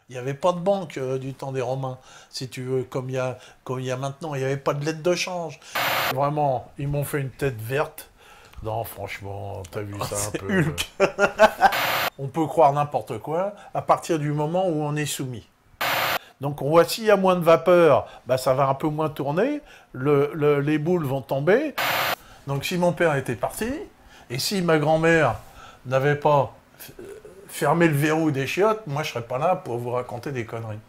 Il n'y avait pas de banque du temps des Romains, si tu veux, comme il y a maintenant. Il n'y avait pas de lettre de change. Vraiment, ils m'ont fait une tête verte. Non, franchement, t'as vu ça un C'est peu. Hulk. On peut croire n'importe quoi à partir du moment où on est soumis. Donc on voit s'il y a moins de vapeur, bah, ça va un peu moins tourner, les boules vont tomber. Donc si mon père était parti, et si ma grand-mère n'avait pas fermé le verrou des chiottes, moi je serais pas là pour vous raconter des conneries.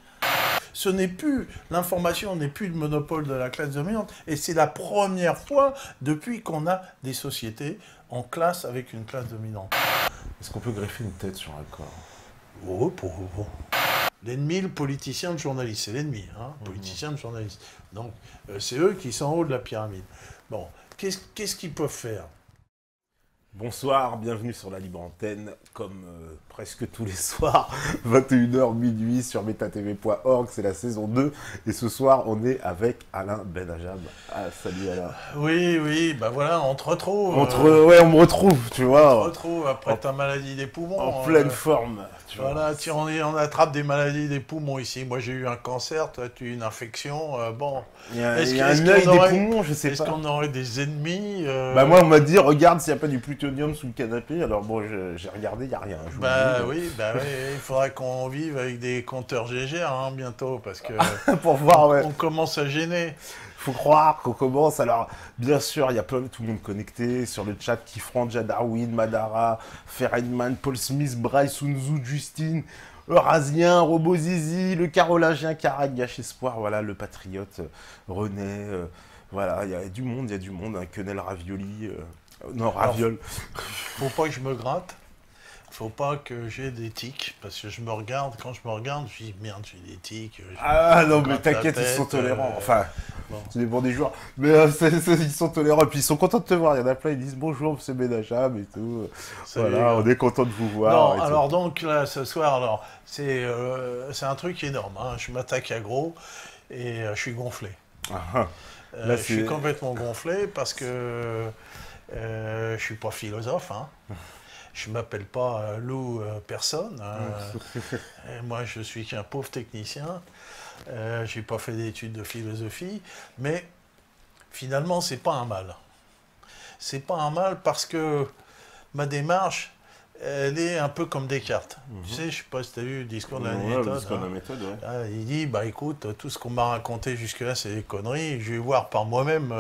Ce n'est plus, l'information n'est plus le monopole de la classe dominante, et c'est la première fois depuis qu'on a des sociétés en classe avec une classe dominante. Est-ce qu'on peut greffer une tête sur un corps? Oh. L'ennemi, le politicien, le journaliste, c'est l'ennemi, hein, politicien, le journaliste. Donc c'est eux qui sont en haut de la pyramide. Bon, qu'est-ce qu'ils peuvent faire? Bonsoir, bienvenue sur la Libre Antenne, comme presque tous les soirs, 21h minuit sur metatv.org, c'est la saison 2, et ce soir on est avec Alain Benajab. Ah, salut Alain. Oui, bah voilà, on te retrouve. Ouais, on me retrouve, tu vois. On te retrouve après ta maladie des poumons. En pleine forme. Tu voilà, vois. on attrape des maladies des poumons ici. Moi j'ai eu un cancer, toi tu as eu une infection. Bon. Il y a un œil des poumons, je sais pas. Est-ce qu'on aurait des ennemis Bah moi on m'a dit, regarde s'il n'y a pas du plutonium sous le canapé, alors bon j'ai regardé, il n'y a rien. Bah oui, il faudrait qu'on vive avec des compteurs Gégère hein, bientôt, parce que pour voir, ouais. On commence à gêner. Faut croire qu'on commence. Alors, bien sûr, il y a tout le monde connecté sur le chat. Kifran, Darwin, Madara, Ferenman, Paul Smith, Bryce, Sunzu, Justine, Eurasien, Robozizi, le carolingien, Karagash Espoir, voilà, le patriote, René. Voilà, il y a du monde, un quenelle ravioli. Non, raviole. Faut pas que je me gratte. Faut pas que j'ai des tics, parce que je me regarde, quand je me regarde, je dis merde, j'ai des tics. Ah non, mais t'inquiète, ils sont tolérants. Enfin, bon. C'est dépend des joueurs. Mais ils sont tolérants, et puis ils sont contents de te voir. Il y en a plein, ils disent bonjour, c'est Benajab et tout. Voilà, on est content de vous voir. Non, alors donc là, ce soir, alors, c'est un truc énorme. Hein. Je m'attaque à gros et je suis gonflé. Là, je suis complètement gonflé parce que je suis pas philosophe. Hein. Je ne m'appelle pas Lou personne. Moi, je suis qu'un pauvre technicien. Je n'ai pas fait d'études de philosophie. Mais finalement, ce n'est pas un mal. Ce n'est pas un mal parce que ma démarche, elle est un peu comme Descartes. Tu sais, je ne sais pas si tu as vu le discours de la méthode. Le discours de la méthode, ouais. Il dit, bah écoute, tout ce qu'on m'a raconté jusque-là, c'est des conneries. Je vais voir par moi-même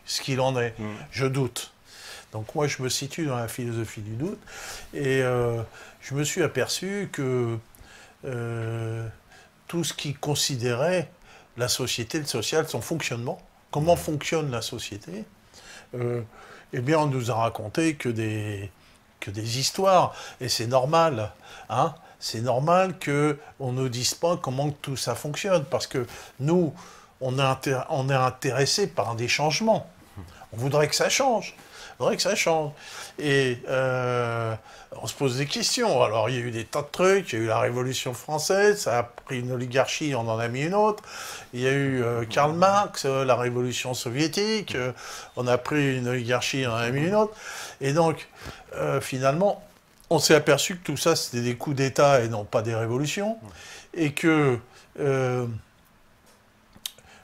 ce qu'il en est. Je doute. Donc moi, je me situe dans la philosophie du doute, et je me suis aperçu que tout ce qui considérait la société, le social, son fonctionnement, comment fonctionne la société, eh bien, on nous a raconté que des histoires, et c'est normal, hein, c'est normal qu'on ne nous dise pas comment tout ça fonctionne, parce que nous, on est intéressé par des changements. On voudrait que ça change. Et on se pose des questions. Alors, il y a eu des tas de trucs. Il y a eu la Révolution française, ça a pris une oligarchie, on en a mis une autre. Il y a eu Karl Marx, la Révolution soviétique, on a pris une oligarchie, on en a mis une autre. Et donc, finalement, on s'est aperçu que tout ça, c'était des coups d'État et non pas des révolutions. Et que...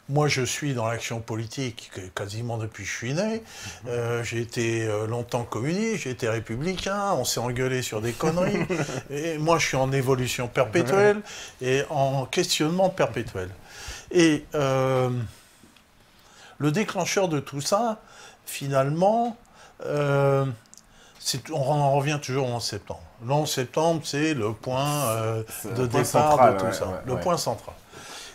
moi, je suis dans l'action politique quasiment depuis que je suis né. J'ai été longtemps communiste, j'ai été républicain, on s'est engueulé sur des conneries. Et moi, je suis en évolution perpétuelle et en questionnement perpétuel. Et le déclencheur de tout ça, finalement, on en revient toujours au 11 septembre. Le 11 septembre, c'est le point de départ central, de tout ça. Le point central.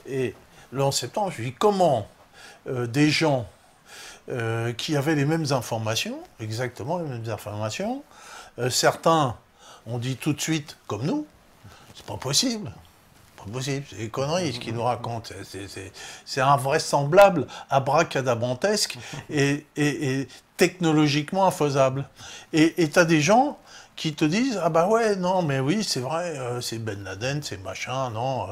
Et le 11 septembre, je me dis comment des gens qui avaient les mêmes informations, exactement les mêmes informations, certains ont dit tout de suite, comme nous, c'est pas possible. Pas possible, c'est des conneries ce qu'ils nous racontent. C'est invraisemblable, abracadabrantesque et technologiquement infaisable. Et tu as des gens qui te disent « Ah bah ouais, non, mais oui, c'est vrai, c'est Ben Laden, c'est machin, non,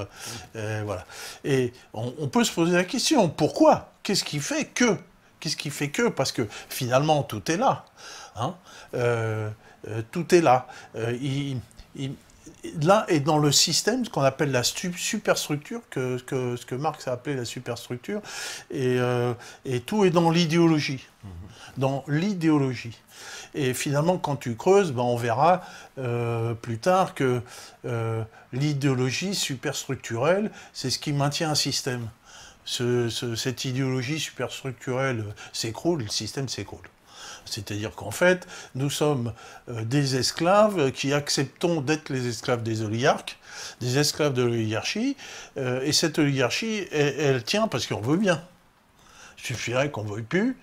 voilà. » Et on peut se poser la question, pourquoi? Qu'est-ce qui fait que? Qu'est-ce qui fait que? Parce que finalement, tout est là. Hein, tout est là. là est dans le système ce qu'on appelle la superstructure, ce que Marx a appelé la superstructure, et tout est dans l'idéologie. Dans l'idéologie. Et finalement, quand tu creuses, on verra plus tard que l'idéologie superstructurelle, c'est ce qui maintient un système. Cette idéologie superstructurelle s'écroule, le système s'écroule. C'est-à-dire qu'en fait, nous sommes des esclaves qui acceptons d'être les esclaves des oligarques, des esclaves de l'oligarchie, et cette oligarchie, elle tient parce qu'on veut bien. Il suffirait qu'on ne veuille plus.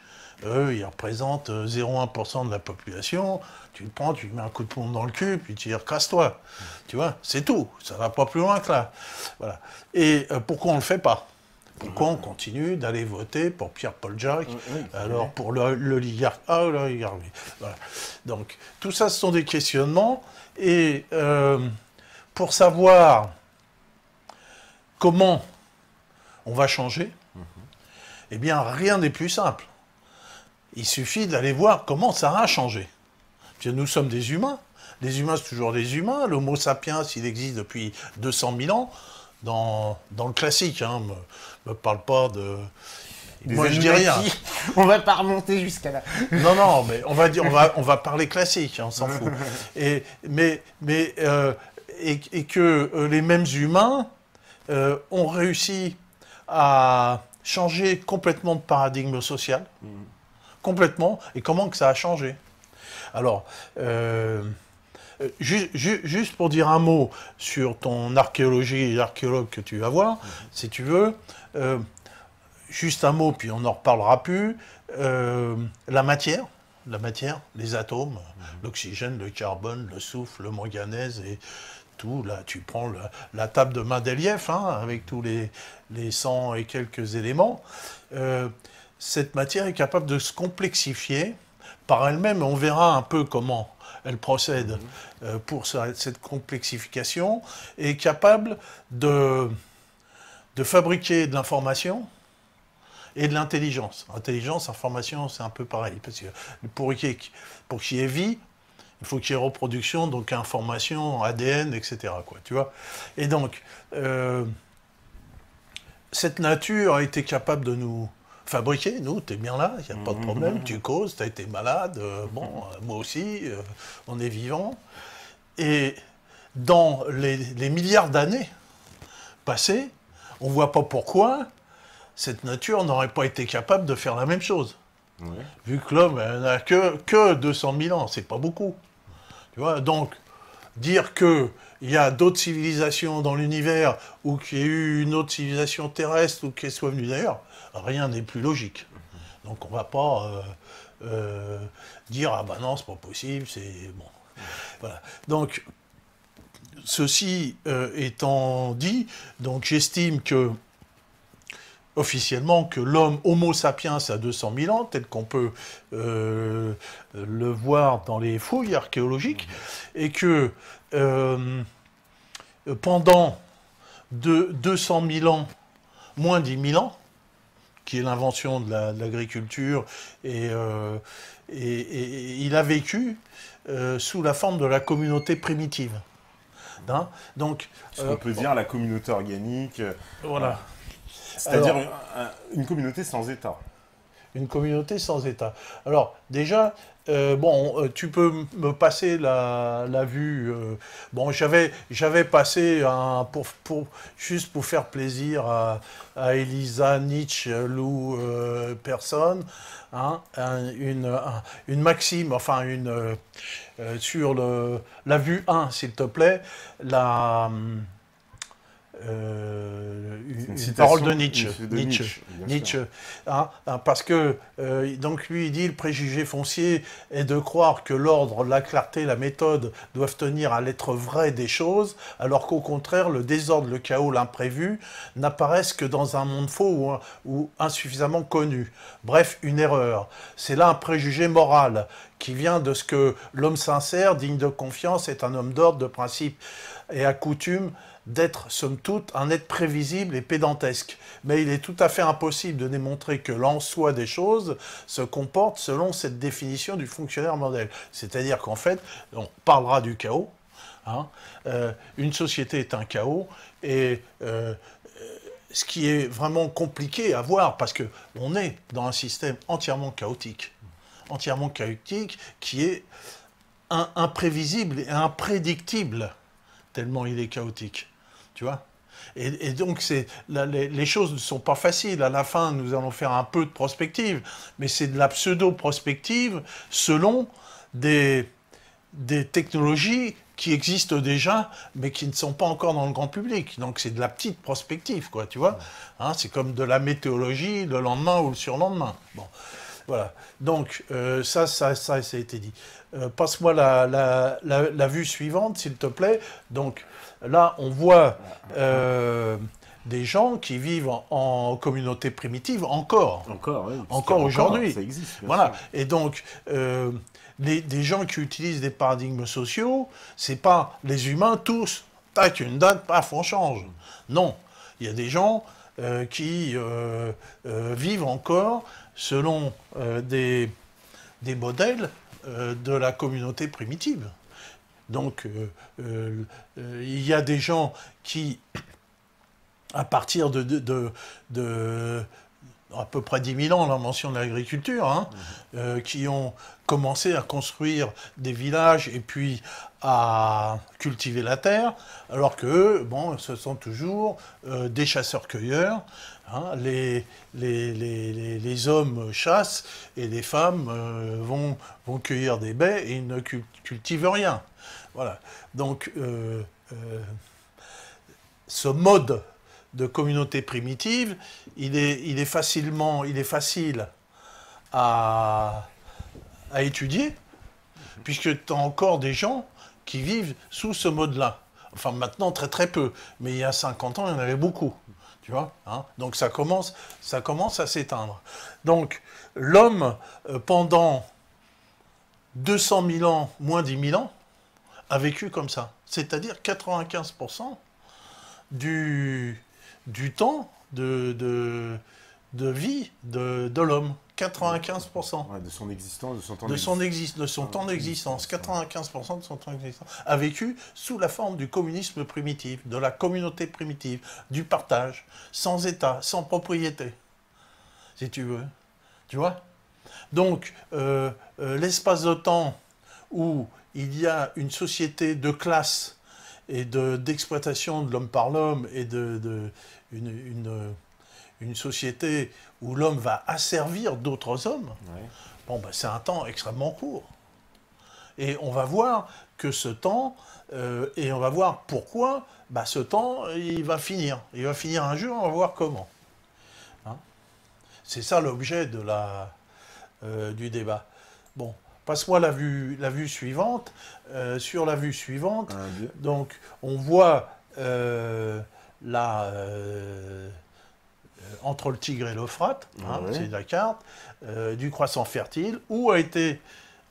Eux, ils représentent 0,1% de la population. Tu le prends, tu lui mets un coup de pompe dans le cul, puis tu dis « casse-toi ». Tu vois, c'est tout. Ça ne va pas plus loin que là. Voilà. Et pourquoi on ne le fait pas ? Pourquoi on continue d'aller voter pour Pierre-Paul Jacques, alors pour l'oligarque A ou l'oligarque B ? Voilà. Donc, tout ça, ce sont des questionnements. Et pour savoir comment on va changer, eh bien, rien n'est plus simple. Il suffit d'aller voir comment ça a changé. Parce que nous sommes des humains. Les humains, c'est toujours des humains. L'homo sapiens, il existe depuis 200 000 ans. Dans le classique, hein, me parle pas de... Moi, je dis rien. On va pas remonter jusqu'à là. Non, mais on va parler classique, hein, on s'en fout. Et que les mêmes humains ont réussi à changer complètement de paradigme social. Complètement. Et comment que ça a changé ? Alors... juste pour dire un mot sur ton archéologie et l'archéologue que tu vas voir, si tu veux, juste un mot, puis on n'en reparlera plus, la matière, les atomes, l'oxygène, le carbone, le soufre, le manganèse et tout, là tu prends la table de Mendeleïev, hein, avec tous les 100 et quelques éléments, cette matière est capable de se complexifier par elle-même, on verra un peu comment elle procède pour cette complexification, est capable de fabriquer de l'information et de l'intelligence. Intelligence, information, c'est un peu pareil, parce que pour qu'il y ait vie, il faut qu'il y ait reproduction, donc information, ADN, etc. Quoi, tu vois ? Et donc, cette nature a été capable de nous fabriquer, nous, t'es bien là, il n'y a pas de problème, tu causes, t'as été malade, moi aussi, on est vivant. Et dans les milliards d'années passées, on ne voit pas pourquoi cette nature n'aurait pas été capable de faire la même chose. Ouais. Vu que l'homme n'a que 200 000 ans, c'est pas beaucoup. Tu vois, donc, dire qu'il y a d'autres civilisations dans l'univers, ou qu'il y ait eu une autre civilisation terrestre, ou qu'elle soit venue d'ailleurs, rien n'est plus logique. Donc on ne va pas dire « Ah ben non, c'est pas possible, c'est... » bon. Voilà. Donc, ceci étant dit, donc j'estime que, officiellement, que l'homme Homo sapiens a 200 000 ans, tel qu'on peut le voir dans les fouilles archéologiques, et que pendant 200 000 ans, moins 10 000 ans, qui est l'invention de l'agriculture, et il a vécu sous la forme de la communauté primitive. Hein, donc, ce qu'on peut dire la communauté organique. Voilà. C'est-à-dire une communauté sans État. Une communauté sans État. Alors, déjà, tu peux me passer la vue. Bon, j'avais passé, juste pour faire plaisir à Elisa, Nietzsche, Lou, personne, hein, une maxime, enfin, sur la vue 1, s'il te plaît, une parole de Nietzsche. Nietzsche hein, parce que, donc lui, il dit, le préjugé foncier est de croire que l'ordre, la clarté, la méthode doivent tenir à l'être vrai des choses, alors qu'au contraire, le désordre, le chaos, l'imprévu n'apparaissent que dans un monde faux ou insuffisamment connu. Bref, une erreur. C'est là un préjugé moral qui vient de ce que l'homme sincère, digne de confiance, est un homme d'ordre, de principe et à coutume d'être, somme toute, un être prévisible et pédantesque. Mais il est tout à fait impossible de démontrer que l'en soi des choses se comporte selon cette définition du fonctionnaire modèle. C'est-à-dire qu'en fait, on parlera du chaos, Hein. Une société est un chaos, et ce qui est vraiment compliqué à voir, parce qu'on est dans un système entièrement chaotique, qui est imprévisible et imprédictible, tellement il est chaotique, tu vois. Et donc, les choses ne sont pas faciles. À la fin, nous allons faire un peu de prospective, mais c'est de la pseudo-prospective selon des technologies qui existent déjà, mais qui ne sont pas encore dans le grand public. Donc, c'est de la petite prospective, quoi, tu vois. Hein, c'est comme de la météorologie le lendemain ou le surlendemain. Bon, voilà. Donc, ça a été dit. Passe-moi la vue suivante, s'il te plaît. Donc, là, on voit des gens qui vivent en communauté primitive encore. Encore aujourd'hui. Ça existe. Voilà. Sûr. Et donc, des gens qui utilisent des paradigmes sociaux, c'est pas les humains tous, tac, une date, paf, on change. Non. Il y a des gens qui vivent encore selon des modèles de la communauté primitive. Donc, il y a des gens qui, à partir de à peu près 10 000 ans, la mention de l'agriculture, hein, qui ont commencé à construire des villages et puis à cultiver la terre, alors que bon, ce sont toujours des chasseurs-cueilleurs. Hein, les hommes chassent et les femmes vont cueillir des baies et ils ne cultivent rien. Voilà. Donc, ce mode de communauté primitive, il est facile à étudier, puisque tu as encore des gens qui vivent sous ce mode-là. Enfin, maintenant, très très peu. Mais il y a 50 ans, il y en avait beaucoup. Tu vois, hein. Donc ça commence à s'éteindre. Donc, l'homme, pendant 200 000 ans, moins 10 000 ans, a vécu comme ça. C'est-à-dire 95% du temps de vie de l'homme. 95%. Ouais, de son existence, de son temps d'existence. 95% de son temps d'existence a vécu sous la forme du communisme primitif, de la communauté primitive, du partage, sans État, sans propriété, si tu veux. Tu vois ? Donc, l'espace de temps où il y a une société de classe et d'exploitation de l'homme par l'homme et une société où l'homme va asservir d'autres hommes, bon, ben, c'est un temps extrêmement court. Et on va voir que ce temps, et on va voir pourquoi, ben, ce temps, il va finir. Il va finir un jour, on va voir comment. Hein ? C'est ça l'objet du débat. Bon, passe-moi la vue suivante. Sur la vue suivante, donc, on voit entre le Tigre et l'Euphrate, c'est la carte, du croissant fertile, où a été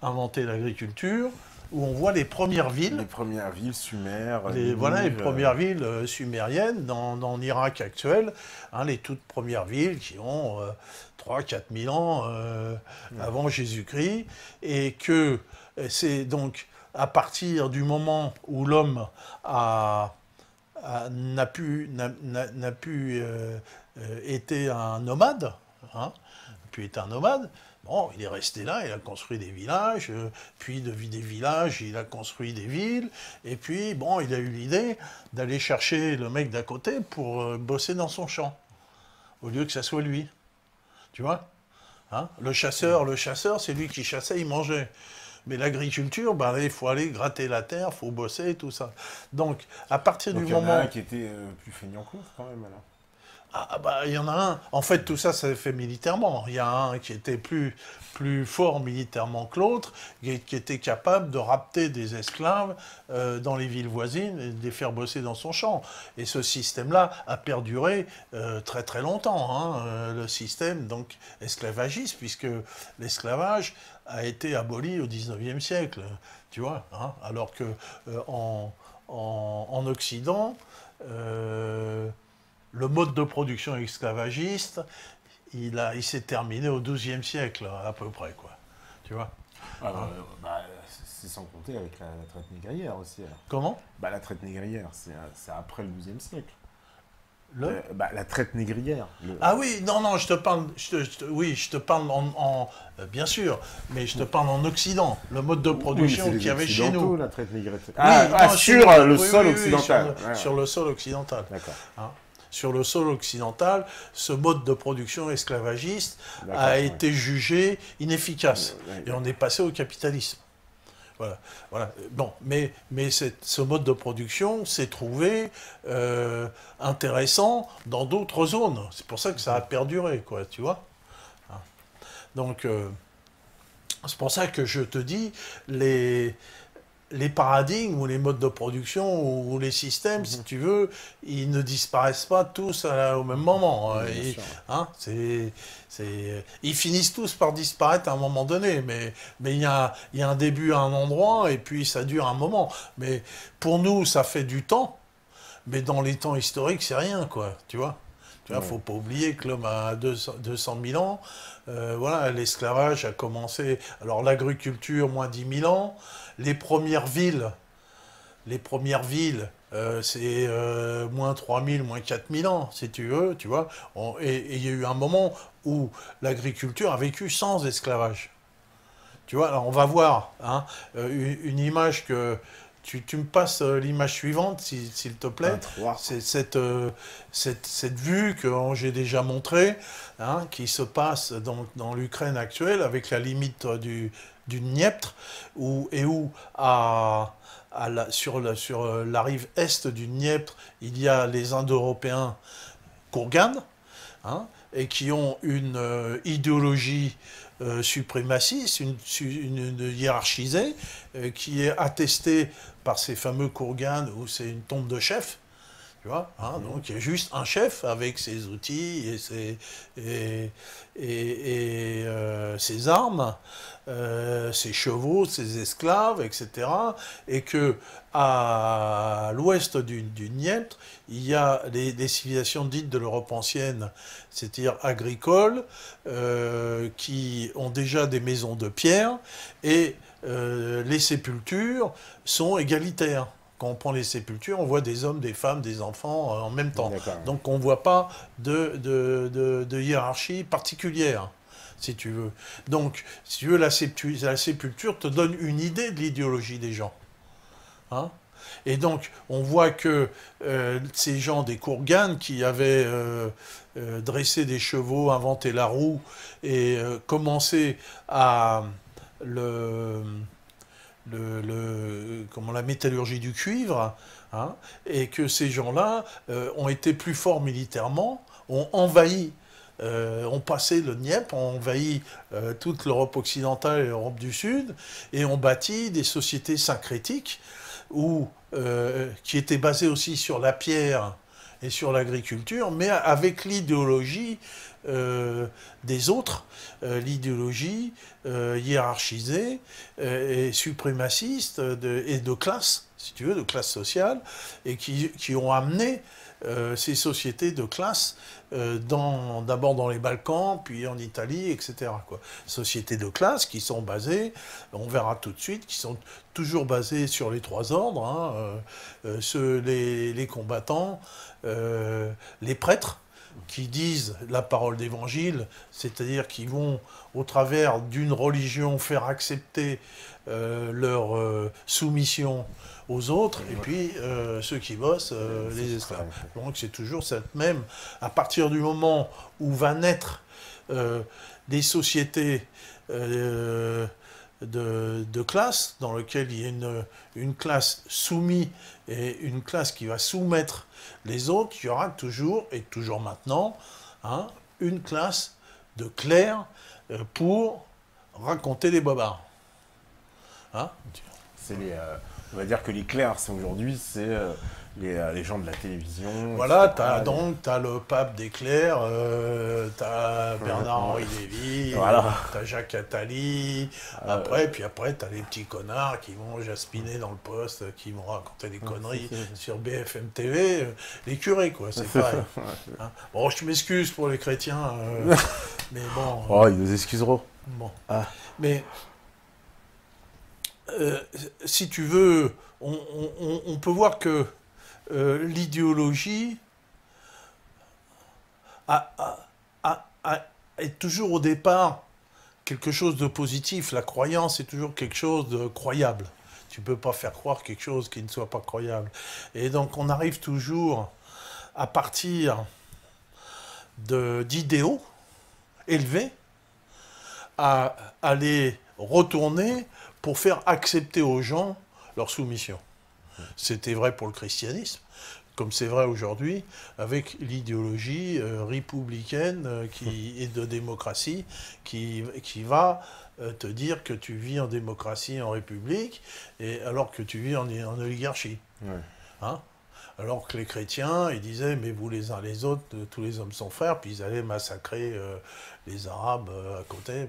inventée l'agriculture, où on voit les premières villes. Les premières villes sumères. Les premières villes sumériennes dans l'Irak actuel, hein, les toutes premières villes qui ont 3-4 000 ans avant Jésus-Christ, et que c'est donc à partir du moment où l'homme n'a pu était un nomade, hein, bon, il est resté là, il a construit des villages, puis de des villages, il a construit des villes, et puis, bon, il a eu l'idée d'aller chercher le mec d'à côté pour bosser dans son champ, au lieu que ça soit lui. Tu vois, hein, le chasseur, c'est lui qui chassait, il mangeait. Mais l'agriculture, ben, il faut aller gratter la terre, il faut bosser, tout ça. Donc, à partir du moment... il y en a un qui était plus feignant que l'autre, quand même, alors. Ah, bah, il y en a un. En fait, tout ça, ça s'est fait militairement. Il y a un qui était plus fort militairement que l'autre, qui était capable de rapter des esclaves dans les villes voisines et de les faire bosser dans son champ. Et ce système-là a perduré très très longtemps, hein, le système donc esclavagiste, puisque l'esclavage a été aboli au XIXe siècle, tu vois, hein, alors que en Occident, le mode de production esclavagiste, il s'est terminé au XIIe siècle, à peu près, quoi. Tu vois. c'est sans compter avec la traite négrière aussi. Alors. Comment? Bah, la traite négrière, c'est après le XIIe siècle. Le... la traite négrière. Ah oui, non, je te parle, oui, je te parle bien sûr, mais je te parle en Occident, le mode de production qu'il y avait chez nous. La traite négrière. Sur le sol occidental. Sur le sol occidental. D'accord. Hein, sur le sol occidental, ce mode de production esclavagiste a été jugé inefficace. Et on est passé au capitalisme. Voilà. Bon, mais ce mode de production s'est trouvé intéressant dans d'autres zones. C'est pour ça que ça a perduré, quoi, tu vois. Donc, c'est pour ça que je te dis, les paradigmes ou les modes de production ou les systèmes, si tu veux, ils ne disparaissent pas tous au même moment. Ils finissent tous par disparaître à un moment donné, mais il y a un début à un endroit et puis ça dure un moment. Mais pour nous, ça fait du temps, mais dans les temps historiques, c'est rien, quoi, tu vois. Il ne faut pas oublier que l'homme a 200 000 ans. L'esclavage a commencé. Alors l'agriculture, moins 10 000 ans. Les premières villes, c'est moins 3 000, moins 4 000 ans, si tu veux, tu vois. Et il y a eu un moment où l'agriculture a vécu sans esclavage. Tu vois, alors on va voir une image que... Tu me passes l'image suivante, s'il te plaît. C'est cette vue que j'ai déjà montrée, qui se passe dans l'Ukraine actuelle, avec la limite du Dniepr, où sur la rive est du Dniepr, il y a les Indo-Européens Kourganes, et qui ont une idéologie suprémaciste, une hiérarchisée, qui est attestée par ces fameux Kourganes où c'est une tombe de chef, tu vois, donc il y a juste un chef avec ses outils et ses armes, ses chevaux, ses esclaves, etc. Et que à l'ouest du Dniepr, il y a des civilisations dites de l'Europe ancienne, c'est-à-dire agricoles, qui ont déjà des maisons de pierre, et les sépultures sont égalitaires. Quand on prend les sépultures, on voit des hommes, des femmes, des enfants en même temps. Donc on ne voit pas de hiérarchie particulière, si tu veux. Donc, si tu veux, la sépulture te donne une idée de l'idéologie des gens. Et donc, on voit que ces gens des Kourganes qui avaient dressé des chevaux, inventé la roue et commencé à la métallurgie du cuivre, et que ces gens-là ont été plus forts militairement, ont envahi, ont passé le Dniepr, ont envahi toute l'Europe occidentale et l'Europe du Sud, et ont bâti des sociétés syncrétiques qui étaient basées aussi sur la pierre et sur l'agriculture, mais avec l'idéologie des autres, l'idéologie hiérarchisée et suprémaciste et de classe, si tu veux, de classe sociale, et qui ont amené ces sociétés de classe d'abord dans les Balkans, puis en Italie, etc. Sociétés de classe qui sont basées, on verra tout de suite, qui sont toujours basées sur les trois ordres, les combattants, les prêtres, qui disent la parole d'évangile, c'est-à-dire qui vont, au travers d'une religion, faire accepter leur soumission aux autres, et puis ceux qui bossent, les esclaves. Donc c'est toujours cette même... À partir du moment où va naître des sociétés de classe, dans lesquelles il y a une classe soumise et une classe qui va soumettre les autres, il y aura toujours, et toujours maintenant, une classe de clercs pour raconter les bobards. On va dire que les clercs, aujourd'hui, c'est les gens de la télévision. Voilà, t'as le pape des clercs, t'as Bernard-Henri Lévy, t'as Jacques Attali, après t'as les petits connards qui vont jaspiner dans le poste, qui vont raconter des conneries sur BFM TV, les curés, quoi, c'est pareil. Bon, je m'excuse pour les chrétiens, mais bon... ils nous excuseront. Bon, mais... si tu veux, on peut voir que l'idéologie est toujours au départ quelque chose de positif. La croyance est toujours quelque chose de croyable. Tu ne peux pas faire croire quelque chose qui ne soit pas croyable. Et donc on arrive toujours à partir d'idéaux élevés à les retourner pour faire accepter aux gens leur soumission. C'était vrai pour le christianisme, comme c'est vrai aujourd'hui avec l'idéologie républicaine et de démocratie qui va te dire que tu vis en démocratie, en république, alors que tu vis en oligarchie. Ouais. Hein? Alors que les chrétiens, ils disaient, mais vous les uns les autres, tous les hommes sont frères, puis ils allaient massacrer les Arabes à côté.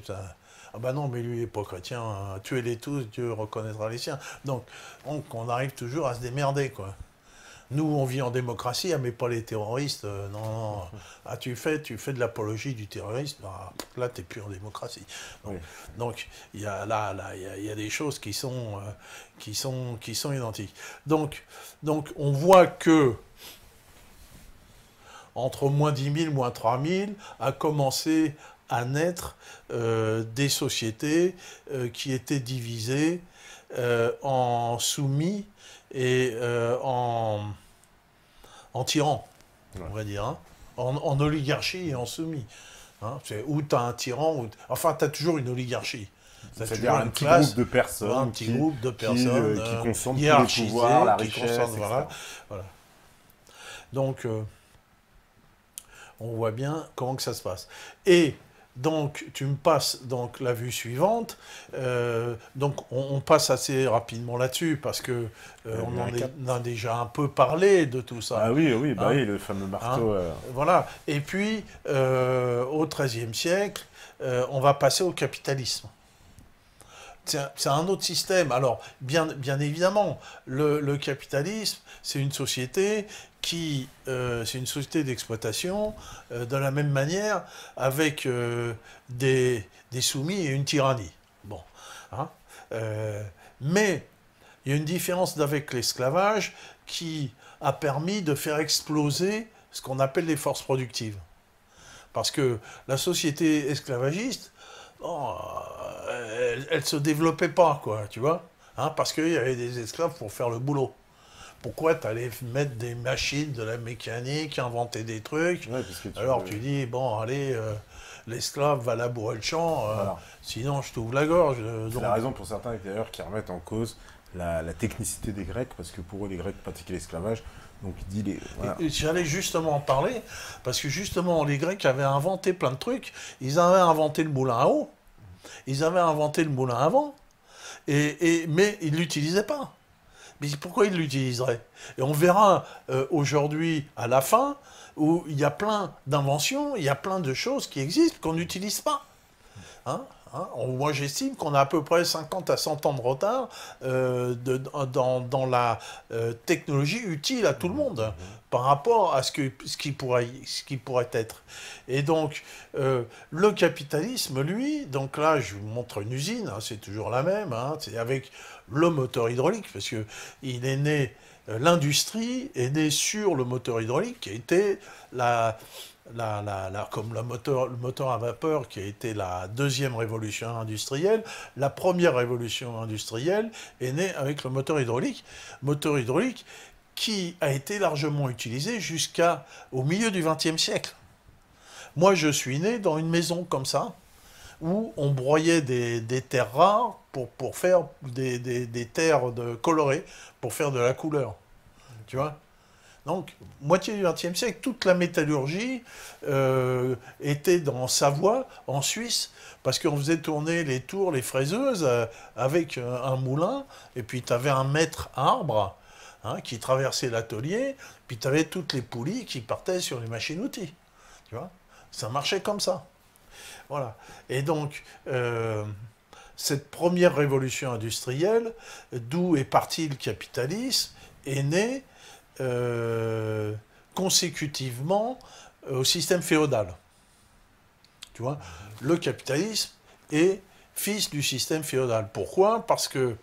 Ah ben non, mais lui, il n'est pas chrétien, hein. Tuez-les tous, Dieu reconnaîtra les siens. Donc, on arrive toujours à se démerder, quoi. Nous, on vit en démocratie, mais pas les terroristes. Non. Ah, tu fais de l'apologie du terrorisme, bah, là, tu n'es plus en démocratie. Donc, il y a des choses qui sont identiques. Donc, on voit que entre moins 10 000, moins 3 000, a commencé à naître des sociétés qui étaient divisées en soumis et en tyran, on va dire, hein, en oligarchie et en soumis. Hein, où tu as un tyran, enfin tu as toujours une oligarchie. C'est-à-dire un petit groupe de personnes, qui concentrent tous les pouvoirs, la richesse, etc. Voilà. Donc, on voit bien comment que ça se passe. Et donc, tu me passes donc la vue suivante. Donc, on passe assez rapidement là-dessus parce que on en a déjà un peu parlé de tout ça. Ah oui, hein, oui, le fameux marteau. Voilà. Et puis, au XIIIe siècle, on va passer au capitalisme. C'est un autre système. Alors, bien évidemment, le capitalisme, c'est une société c'est une société d'exploitation de la même manière avec des soumis et une tyrannie. Bon, hein, mais il y a une différence avec l'esclavage qui a permis de faire exploser ce qu'on appelle les forces productives. Parce que la société esclavagiste, elle se développait pas, quoi, tu vois, hein, parce qu'il y avait des esclaves pour faire le boulot. Pourquoi tu allais mettre des machines, de la mécanique, inventer des trucs, alors tu dis, bon, allez, l'esclave va labourer le champ, sinon je t'ouvre la gorge. C'est la raison pour certains d'ailleurs qui remettent en cause la technicité des Grecs, parce que pour eux, les Grecs pratiquaient l'esclavage. Donc il dit voilà. J'allais justement en parler, parce que justement, les Grecs avaient inventé plein de trucs. Ils avaient inventé le moulin à eau, ils avaient inventé le moulin à vent, mais ils ne l'utilisaient pas. Mais pourquoi ils l'utiliseraient? Et on verra aujourd'hui, à la fin, où il y a plein d'inventions, il y a plein de choses qui existent qu'on n'utilise pas. Moi, j'estime qu'on a à peu près 50 à 100 ans de retard dans la technologie utile à tout le monde par rapport à ce qui pourrait être. Et donc, le capitalisme, lui, donc là, je vous montre une usine, hein, c'est toujours la même, hein, c'est avec le moteur hydraulique, parce que l'industrie est née sur le moteur hydraulique, qui a été comme le moteur à vapeur qui a été la deuxième révolution industrielle, la première révolution industrielle est née avec le moteur hydraulique qui a été largement utilisé jusqu'au milieu du XXe siècle. Moi, je suis né dans une maison comme ça, où on broyait des terres rares pour faire des terres colorées, pour faire de la couleur. Tu vois ? Donc, moitié du XXe siècle, toute la métallurgie était dans Savoie, en Suisse, parce qu'on faisait tourner les tours, les fraiseuses, avec un moulin, et puis tu avais un maître arbre qui traversait l'atelier, puis tu avais toutes les poulies qui partaient sur les machines-outils. Tu vois ? Ça marchait comme ça. Voilà. Et donc, cette première révolution industrielle, d'où est parti le capitalisme, est née consécutivement au système féodal. Tu vois, le capitalisme est fils du système féodal. Pourquoi? Parce que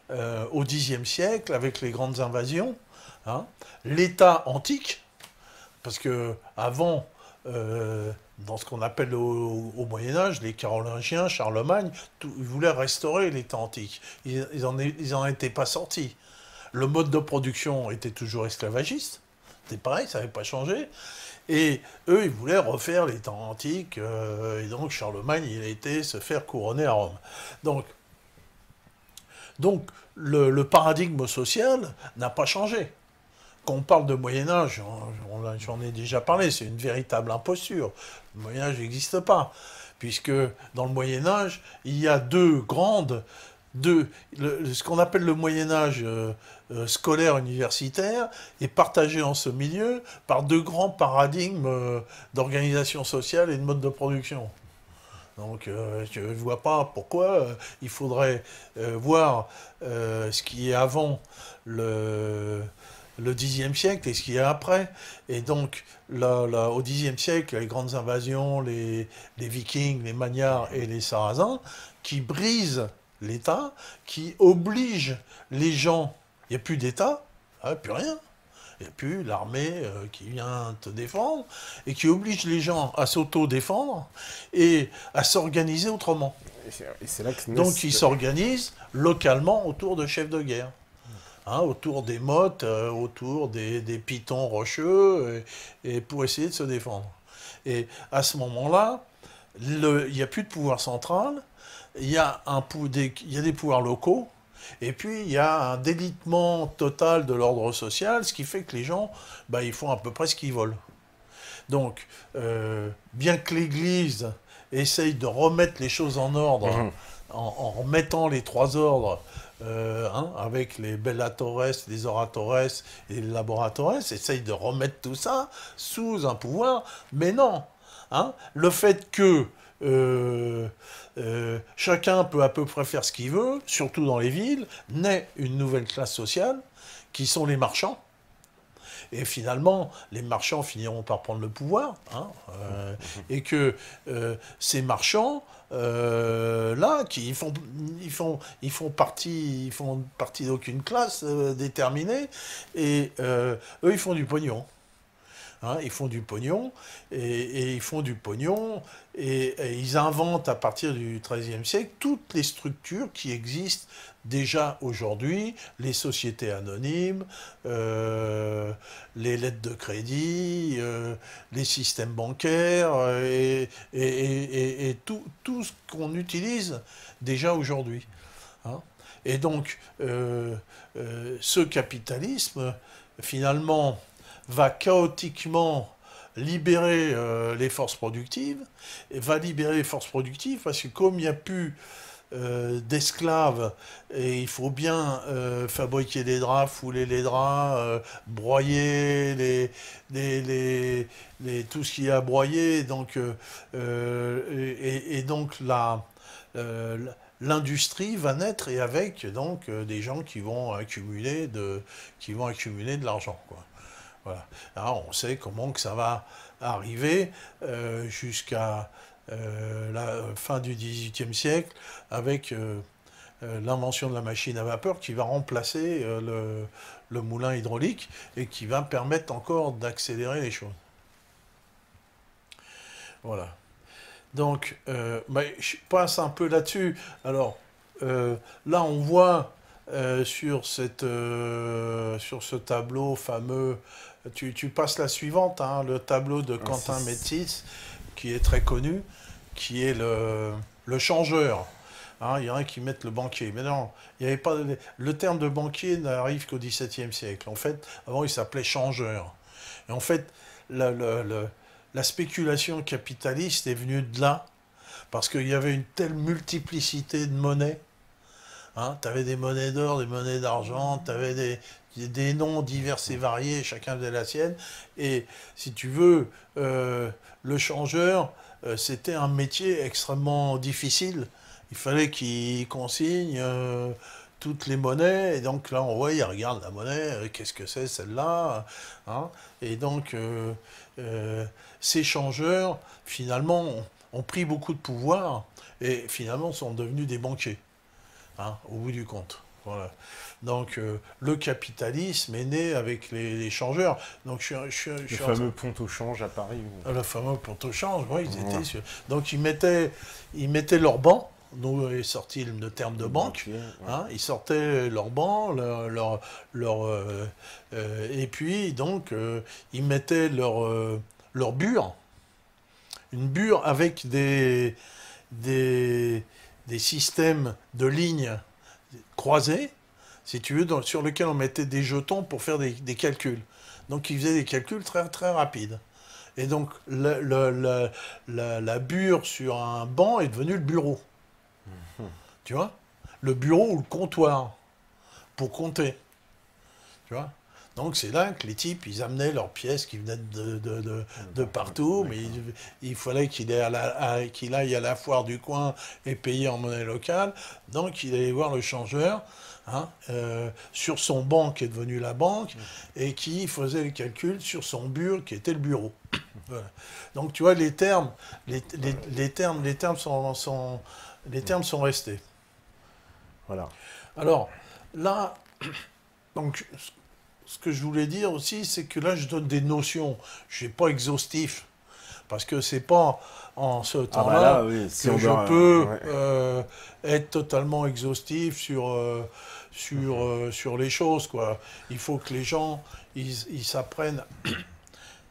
au Xe siècle, avec les grandes invasions, hein, l'État antique, parce que avant, dans ce qu'on appelle au Moyen-Âge, les Carolingiens, Charlemagne, ils voulaient restaurer l'État antique. Ils n'en étaient pas sortis. Le mode de production était toujours esclavagiste. C'était pareil, ça n'avait pas changé. Et eux, ils voulaient refaire l'État antique. Et donc, Charlemagne, il a été se faire couronner à Rome. Donc le paradigme social n'a pas changé. Quand on parle de Moyen-Âge, j'en ai déjà parlé, c'est une véritable imposture. Le Moyen-Âge n'existe pas, puisque dans le Moyen-Âge, il y a ce qu'on appelle le Moyen-Âge scolaire universitaire est partagé en ce milieu par deux grands paradigmes d'organisation sociale et de mode de production. Donc je ne vois pas pourquoi il faudrait voir ce qui est avant le Xe siècle et ce qui est après. Et donc, au Xe siècle, les grandes invasions, les Vikings, les Magyars et les Sarrasins, qui brisent l'État, qui obligent les gens... Il n'y a plus d'État, plus rien. Il n'y a plus l'armée qui vient te défendre, et qui oblige les gens à s'auto-défendre et à s'organiser autrement. Et c'est là que donc, ils s'organisent localement autour de chefs de guerre. Hein, autour des mottes, autour des pitons rocheux, et pour essayer de se défendre. Et à ce moment-là, il n'y a plus de pouvoir central, il y a des pouvoirs locaux, et puis il y a un délitement total de l'ordre social, ce qui fait que les gens, ils font à peu près ce qu'ils veulent. Donc, bien que l'Église essaye de remettre les choses en ordre, en remettant les trois ordres, avec les bellatores, les oratores et les laboratores, essaye de remettre tout ça sous un pouvoir, mais non. Le fait que chacun peut à peu près faire ce qu'il veut, surtout dans les villes, naît une nouvelle classe sociale, qui sont les marchands. Et finalement, les marchands finiront par prendre le pouvoir, et que ces marchands, là, ils font partie d'aucune classe déterminée, et eux, ils font du pognon. Ils font du pognon, et ils font du pognon, et ils inventent à partir du XIIIe siècle toutes les structures qui existent déjà aujourd'hui, les sociétés anonymes, les lettres de crédit, les systèmes bancaires, et tout ce qu'on utilise déjà aujourd'hui. Et donc, ce capitalisme, finalement, va chaotiquement libérer les forces productives, et va libérer les forces productives parce que comme il n'y a plus d'esclaves, et il faut bien fabriquer des draps, fouler les draps, broyer tout ce qu'il y a à broyer, donc, et donc l'industrie va naître, et avec donc des gens qui vont accumuler de l'argent, quoi. Voilà. Alors, on sait comment que ça va arriver jusqu'à la fin du XVIIIe siècle, avec l'invention de la machine à vapeur qui va remplacer le moulin hydraulique, et qui va permettre encore d'accélérer les choses. Voilà. Donc, je passe un peu là-dessus. Alors, là, on voit sur ce tableau fameux, tu passes la suivante, le tableau de Quentin Métis, qui est très connu, qui est le changeur. Il y en a qui mettent le banquier. Mais non, il y avait pas le terme de banquier n'arrive qu'au XVIIe siècle. En fait, avant, il s'appelait changeur. Et en fait, la spéculation capitaliste est venue de là, parce qu'il y avait une telle multiplicité de monnaies. Tu avais des monnaies d'or, des monnaies d'argent, tu avais des noms divers et variés, chacun faisait la sienne. Et si tu veux, le changeur, c'était un métier extrêmement difficile. Il fallait qu'il consigne toutes les monnaies, et donc là on voit, il regarde la monnaie, qu'est-ce que c'est celle-là, et donc ces changeurs, finalement, ont pris beaucoup de pouvoir, et finalement sont devenus des banquiers, au bout du compte. Voilà. Donc, le capitalisme est né avec les changeurs. Donc, le fameux pont au change à Paris. Le fameux pont au change, oui, ils étaient sur... Donc, ils mettaient leur banc. Nous est sorti le terme de banque. Hein, ils sortaient leur banc, et puis, donc, ils mettaient leur bure. Une bure avec des systèmes de lignes croisées, si tu veux, sur lesquels on mettait des jetons pour faire des calculs. Donc, ils faisaient des calculs très, très rapides. Et donc, la bure sur un banc est devenue le bureau. Tu vois? Le bureau ou le comptoir pour compter. Tu vois? Donc, c'est là que les types, ils amenaient leurs pièces qui venaient de partout, mais il fallait qu'il aille à la foire du coin et payer en monnaie locale. Donc, il allait voir le changeur, hein, sur son banc qui est devenu la banque, et qui faisait les calculs sur son bureau qui était le bureau. Voilà. Donc, tu vois, les termes sont restés. Voilà. Alors, là, donc... Ce que je voulais dire aussi, c'est que là, je donne des notions. Je ne suis pas exhaustif, parce que ce n'est pas en ce temps-là que je peux être totalement exhaustif sur les choses, quoi. Il faut que les gens, ils s'apprennent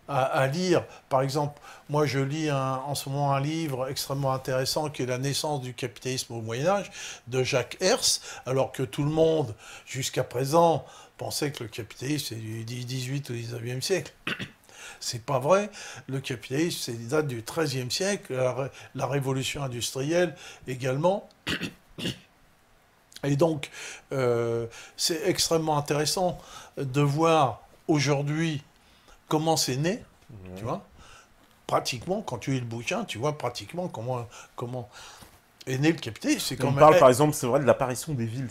à lire. Par exemple, moi, je lis en ce moment un livre extrêmement intéressant qui est La naissance du capitalisme au Moyen-Âge, de Jacques Hertz, alors que tout le monde, jusqu'à présent, pensait que le capitalisme, c'est du 18 ou 19e siècle. C'est pas vrai. Le capitalisme, c'est date du 13e siècle, la révolution industrielle également. Et donc, c'est extrêmement intéressant de voir aujourd'hui comment c'est né, tu vois. Pratiquement, quand tu lis le bouquin, tu vois pratiquement comment est né le capitalisme. On parle, par exemple, c'est vrai, de l'apparition des villes.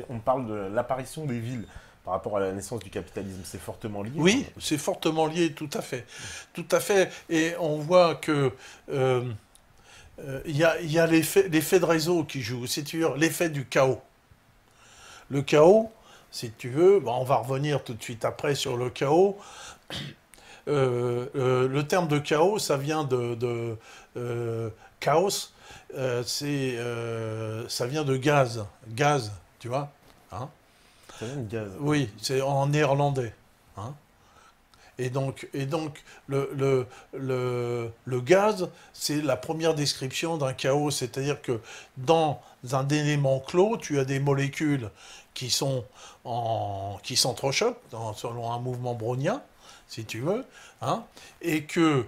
On parle de l'apparition des villes par rapport à la naissance du capitalisme. C'est fortement lié. Oui, c'est fortement lié, tout à fait. Tout à fait. Et on voit que y a l'effet de réseau qui joue, si tu veux, l'effet du chaos. Le chaos, si tu veux, on va revenir tout de suite après sur le chaos. Le terme de chaos, ça vient de chaos. Ça vient de gaz, tu vois, hein? Ça vient de gaz. Oui, c'est en néerlandais, hein? Et donc le gaz, c'est la première description d'un chaos, c'est-à-dire que dans un élément clos, tu as des molécules qui s'entrechoquent selon un mouvement brownien, si tu veux, hein, et que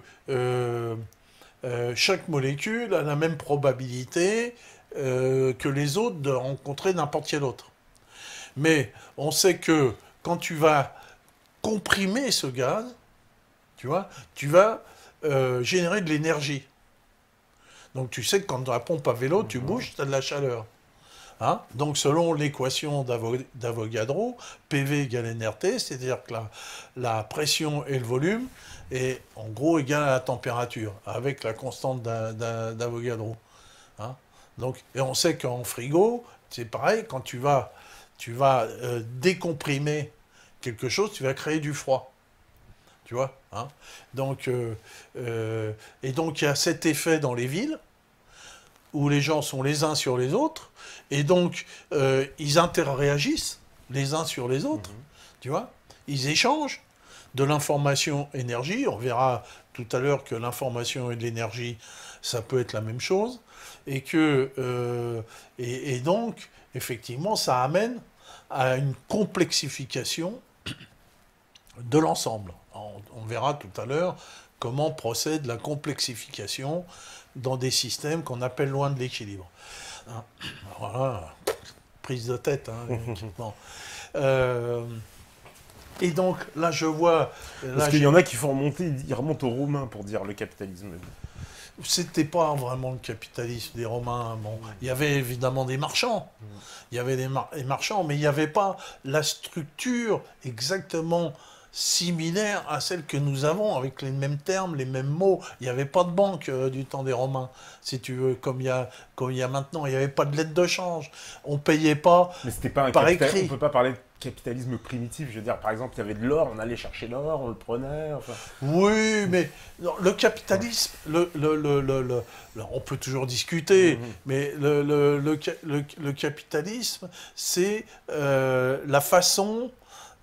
chaque molécule a la même probabilité que les autres de rencontrer n'importe quel autre. Mais on sait que quand tu vas comprimer ce gaz, tu vois, tu vas générer de l'énergie. Donc tu sais que quand dans la pompe à vélo, tu bouges, tu as de la chaleur. Hein? Donc selon l'équation d'Avogadro, PV égale nRT, c'est-à-dire que la pression et le volume est en gros égal à la température, avec la constante d'Avogadro. Hein? Donc, et on sait qu'en frigo, c'est pareil, quand tu vas décomprimer quelque chose, tu vas créer du froid. Tu vois, hein? Donc, et donc il y a cet effet dans les villes, où les gens sont les uns sur les autres, et donc ils interréagissent les uns sur les autres, tu vois, ils échangent de l'information énergie, on verra tout à l'heure que l'information et de l'énergie, ça peut être la même chose, et que et donc, effectivement, ça amène à une complexification de l'ensemble. On verra tout à l'heure comment procède la complexification dans des systèmes qu'on appelle loin de l'équilibre. Hein, voilà, prise de tête. Hein, bon. Et donc, là, je vois... Parce qu'il y en a qui font remonter, ils remontent aux Romains pour dire le capitalisme. C'était pas vraiment le capitalisme des Romains. Bon, il y avait évidemment des marchands. Il y avait des marchands, mais il n'y avait pas la structure exactement similaire à celle que nous avons, avec les mêmes termes, les mêmes mots. Il n'y avait pas de banque du temps des Romains, si tu veux, comme il y a maintenant. Il n'y avait pas de lettre de change. On ne payait pas mais c'était pas par écrit. On ne peut pas parler de capitalisme primitif. Je veux dire, par exemple, il y avait de l'or, on allait chercher l'or, on le prenait. Enfin... Oui, mais non, le capitalisme, on peut toujours discuter, mais le capitalisme, c'est la façon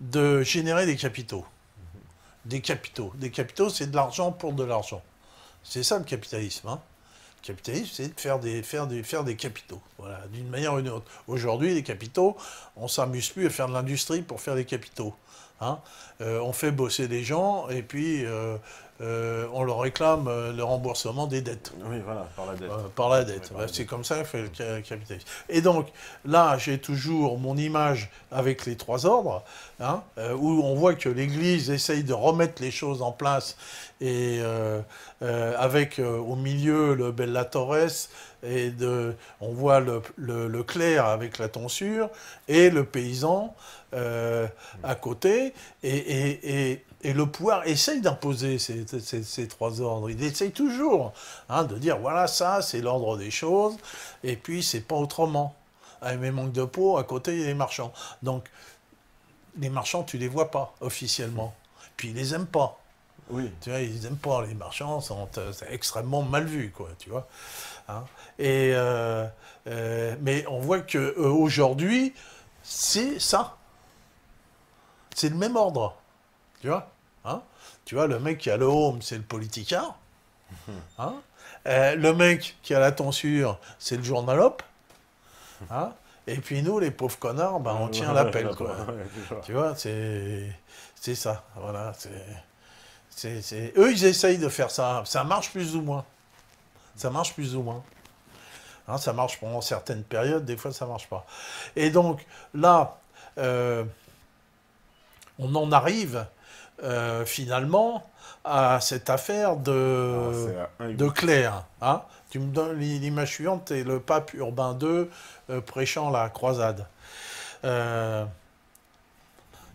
de générer des capitaux. Des capitaux. Des capitaux, c'est de l'argent pour de l'argent. C'est ça le capitalisme. Hein. Le capitalisme, c'est de faire des capitaux. Voilà, d'une manière ou d'une autre. Aujourd'hui, les capitaux, on ne s'amuse plus à faire de l'industrie pour faire des capitaux. Hein. On fait bosser des gens et puis on leur réclame le remboursement des dettes. Oui, voilà, par la dette. Par la dette. Ouais, c'est comme ça que fait le capitalisme. Et donc, là, j'ai toujours mon image avec les trois ordres, hein, où on voit que l'Église essaye de remettre les choses en place, et avec au milieu le Bellatores, et on voit le clerc avec la tonsure, et le paysan à côté, et le pouvoir essaye d'imposer ces trois ordres. Il essaye toujours de dire, voilà, ça, c'est l'ordre des choses, et puis c'est pas autrement. Avec mes manques de peau, à côté, il y a les marchands. Donc, les marchands, tu les vois pas, officiellement. Puis ils les aiment pas. Oui. Tu vois, ils aiment pas, les marchands, c'est extrêmement mal vu, quoi, tu vois. Hein. Mais on voit qu'aujourd'hui, c'est ça. C'est le même ordre. Tu vois, hein, tu vois, le mec qui a le home, c'est le politicard. Hein, le mec qui a la tonsure, c'est le journalope. Hein, et puis nous, les pauvres connards, on tient l'appel. Quoi. Tu vois, c'est ça. Voilà, eux, ils essayent de faire ça. Ça marche plus ou moins. Ça marche plus ou moins. Hein, ça marche pendant certaines périodes, des fois ça marche pas. Et donc, là, on en arrive... finalement, à cette affaire de clerc. Hein. Tu me donnes l'image suivante, c'est le pape Urbain II prêchant la croisade.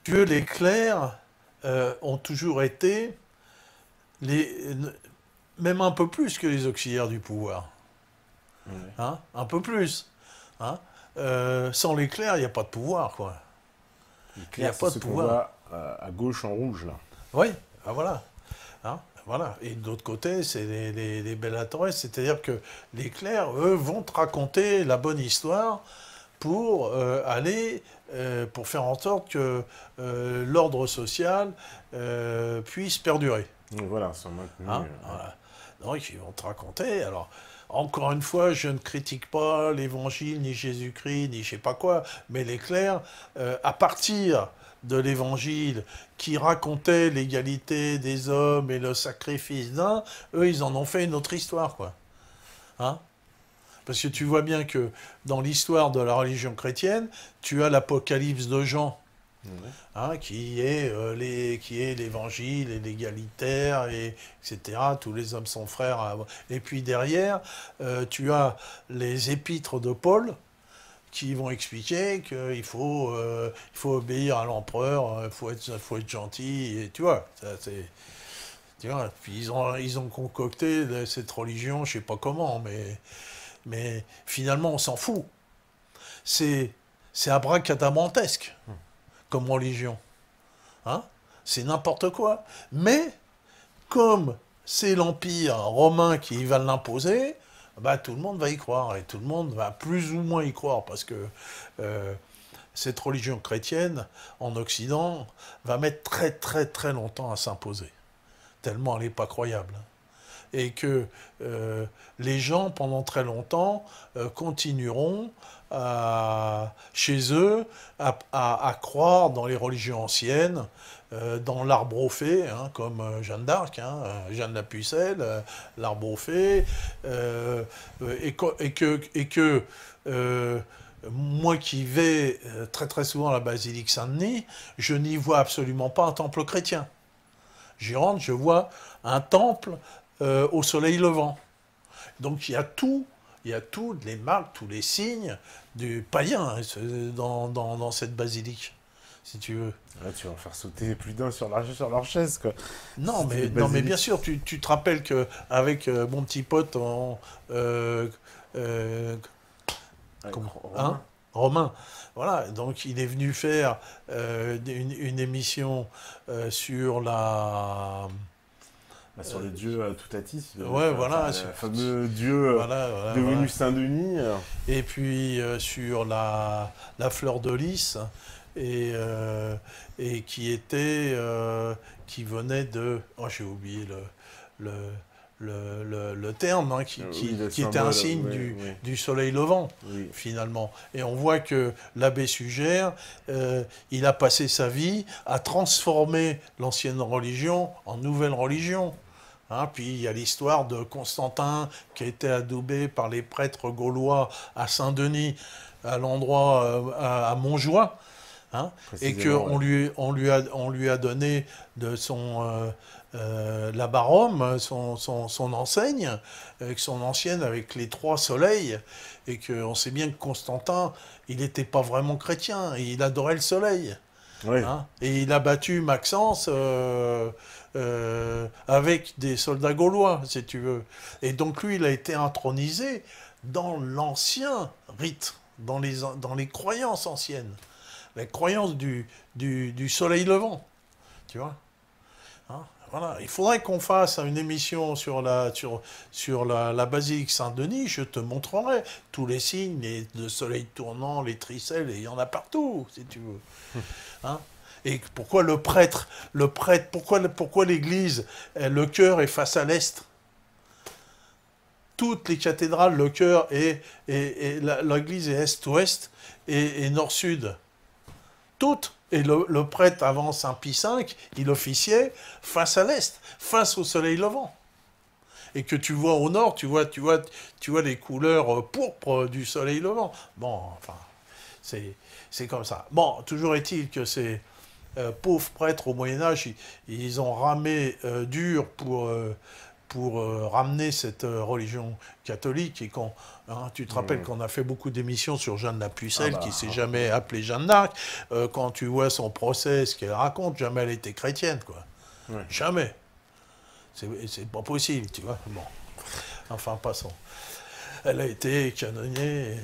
Les clercs ont toujours été, même un peu plus que les auxiliaires du pouvoir. Hein, un peu plus. Hein. Sans les clercs, il n'y a pas de pouvoir, quoi. Il n'y a pas de pouvoir. À gauche en rouge, là. Oui, voilà. Hein, voilà. Et de l'autre côté, c'est les Bellatores, c'est-à-dire que les clercs, eux, vont te raconter la bonne histoire pour pour faire en sorte que l'ordre social puisse perdurer. Donc voilà, sont maintenus. Hein, voilà. Donc, ils vont te raconter. Alors, encore une fois, je ne critique pas l'Évangile, ni Jésus-Christ, ni je sais pas quoi, mais les clercs, à partir de l'Évangile qui racontait l'égalité des hommes et le sacrifice d'un, eux, ils en ont fait une autre histoire, quoi. Hein? Parce que tu vois bien que dans l'histoire de la religion chrétienne, tu as l'Apocalypse de Jean, hein, qui est l'Évangile et l'égalitaire, etc. Tous les hommes sont frères. Et puis derrière, tu as les épîtres de Paul, qui vont expliquer qu'il faut obéir à l'empereur, il faut être gentil, et tu vois, puis ils ont concocté cette religion, je sais pas comment, mais finalement on s'en fout. C'est abracadabrantesque comme religion, hein, c'est n'importe quoi. Mais comme c'est l'Empire romain qui va l'imposer, tout le monde va y croire, et tout le monde va plus ou moins y croire, parce que cette religion chrétienne, en Occident, va mettre très très très longtemps à s'imposer, tellement elle n'est pas croyable. Et que les gens, pendant très longtemps, continueront chez eux à croire dans les religions anciennes, dans l'arbre aux fées, hein, comme Jeanne d'Arc, hein, Jeanne la Pucelle, l'arbre aux fées, et que moi qui vais très très souvent à la basilique Saint-Denis, je n'y vois absolument pas un temple chrétien. J'y rentre, je vois un temple au soleil levant. Donc il y a toutes les marques, tous les signes du païen dans cette basilique. si tu veux. Là, tu vas en faire sauter plus d'un sur leur chaise, quoi. Non, mais bien sûr, tu te rappelles qu'avec mon petit pote Romain, voilà, donc il est venu faire une émission sur la... sur le dieu Toutati, ouais, voilà, le fameux dieu devenu Saint-Denis. Et puis sur la fleur de lys, et qui venait de... Oh, j'ai oublié le terme, hein, qui était un signe du soleil levant, finalement. Et on voit que l'abbé Sugère, il a passé sa vie à transformer l'ancienne religion en nouvelle religion. Hein, puis il y a l'histoire de Constantin qui a été adoubé par les prêtres gaulois à Saint-Denis, à l'endroit à Montjoie, hein, et qu'on lui a donné de son labarum, son enseigne, son ancienne avec les 3 soleils, et qu'on sait bien que Constantin, il n'était pas vraiment chrétien, et il adorait le soleil. Oui. Hein, et il a battu Maxence avec des soldats gaulois, si tu veux. Et donc lui, il a été intronisé dans l'ancien rite, dans les croyances anciennes, la croyance du soleil levant, tu vois. Hein, voilà. Il faudrait qu'on fasse une émission sur la basilique Saint-Denis, je te montrerai tous les signes, le soleil tournant, les tricelles, et il y en a partout, si tu veux. Hein, et pourquoi pourquoi l'église, le chœur est face à l'est? Toutes les cathédrales, le chœur l'église est est-ouest et nord-sud. Toutes. Et le prêtre, avant Saint-Pie V, il officiait face à l'est, face au soleil levant. Et que tu vois au nord, tu vois les couleurs pourpres du soleil levant. Bon, enfin, c'est comme ça. Bon, toujours est-il que ces pauvres prêtres au Moyen-Âge, ils ont ramé dur pour ramener cette religion catholique. Et tu te rappelles qu'on a fait beaucoup d'émissions sur Jeanne la Pucelle, qui s'est jamais appelée Jeanne d'Arc. Quand tu vois son procès, ce qu'elle raconte, jamais elle était chrétienne, quoi. Ouais. Jamais. C'est pas possible, tu vois. Bon. Enfin, passons. Elle a été canonisée.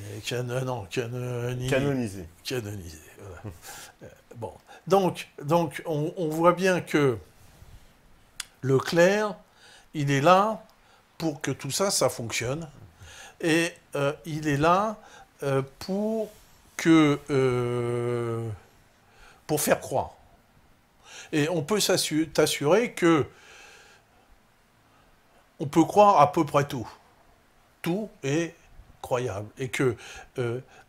Voilà. Bon. Donc on voit bien que le clerc, il est là pour que tout ça fonctionne. Et il est là pour faire croire. Et on peut t'assurer que on peut croire à peu près tout. Tout est croyable. Et que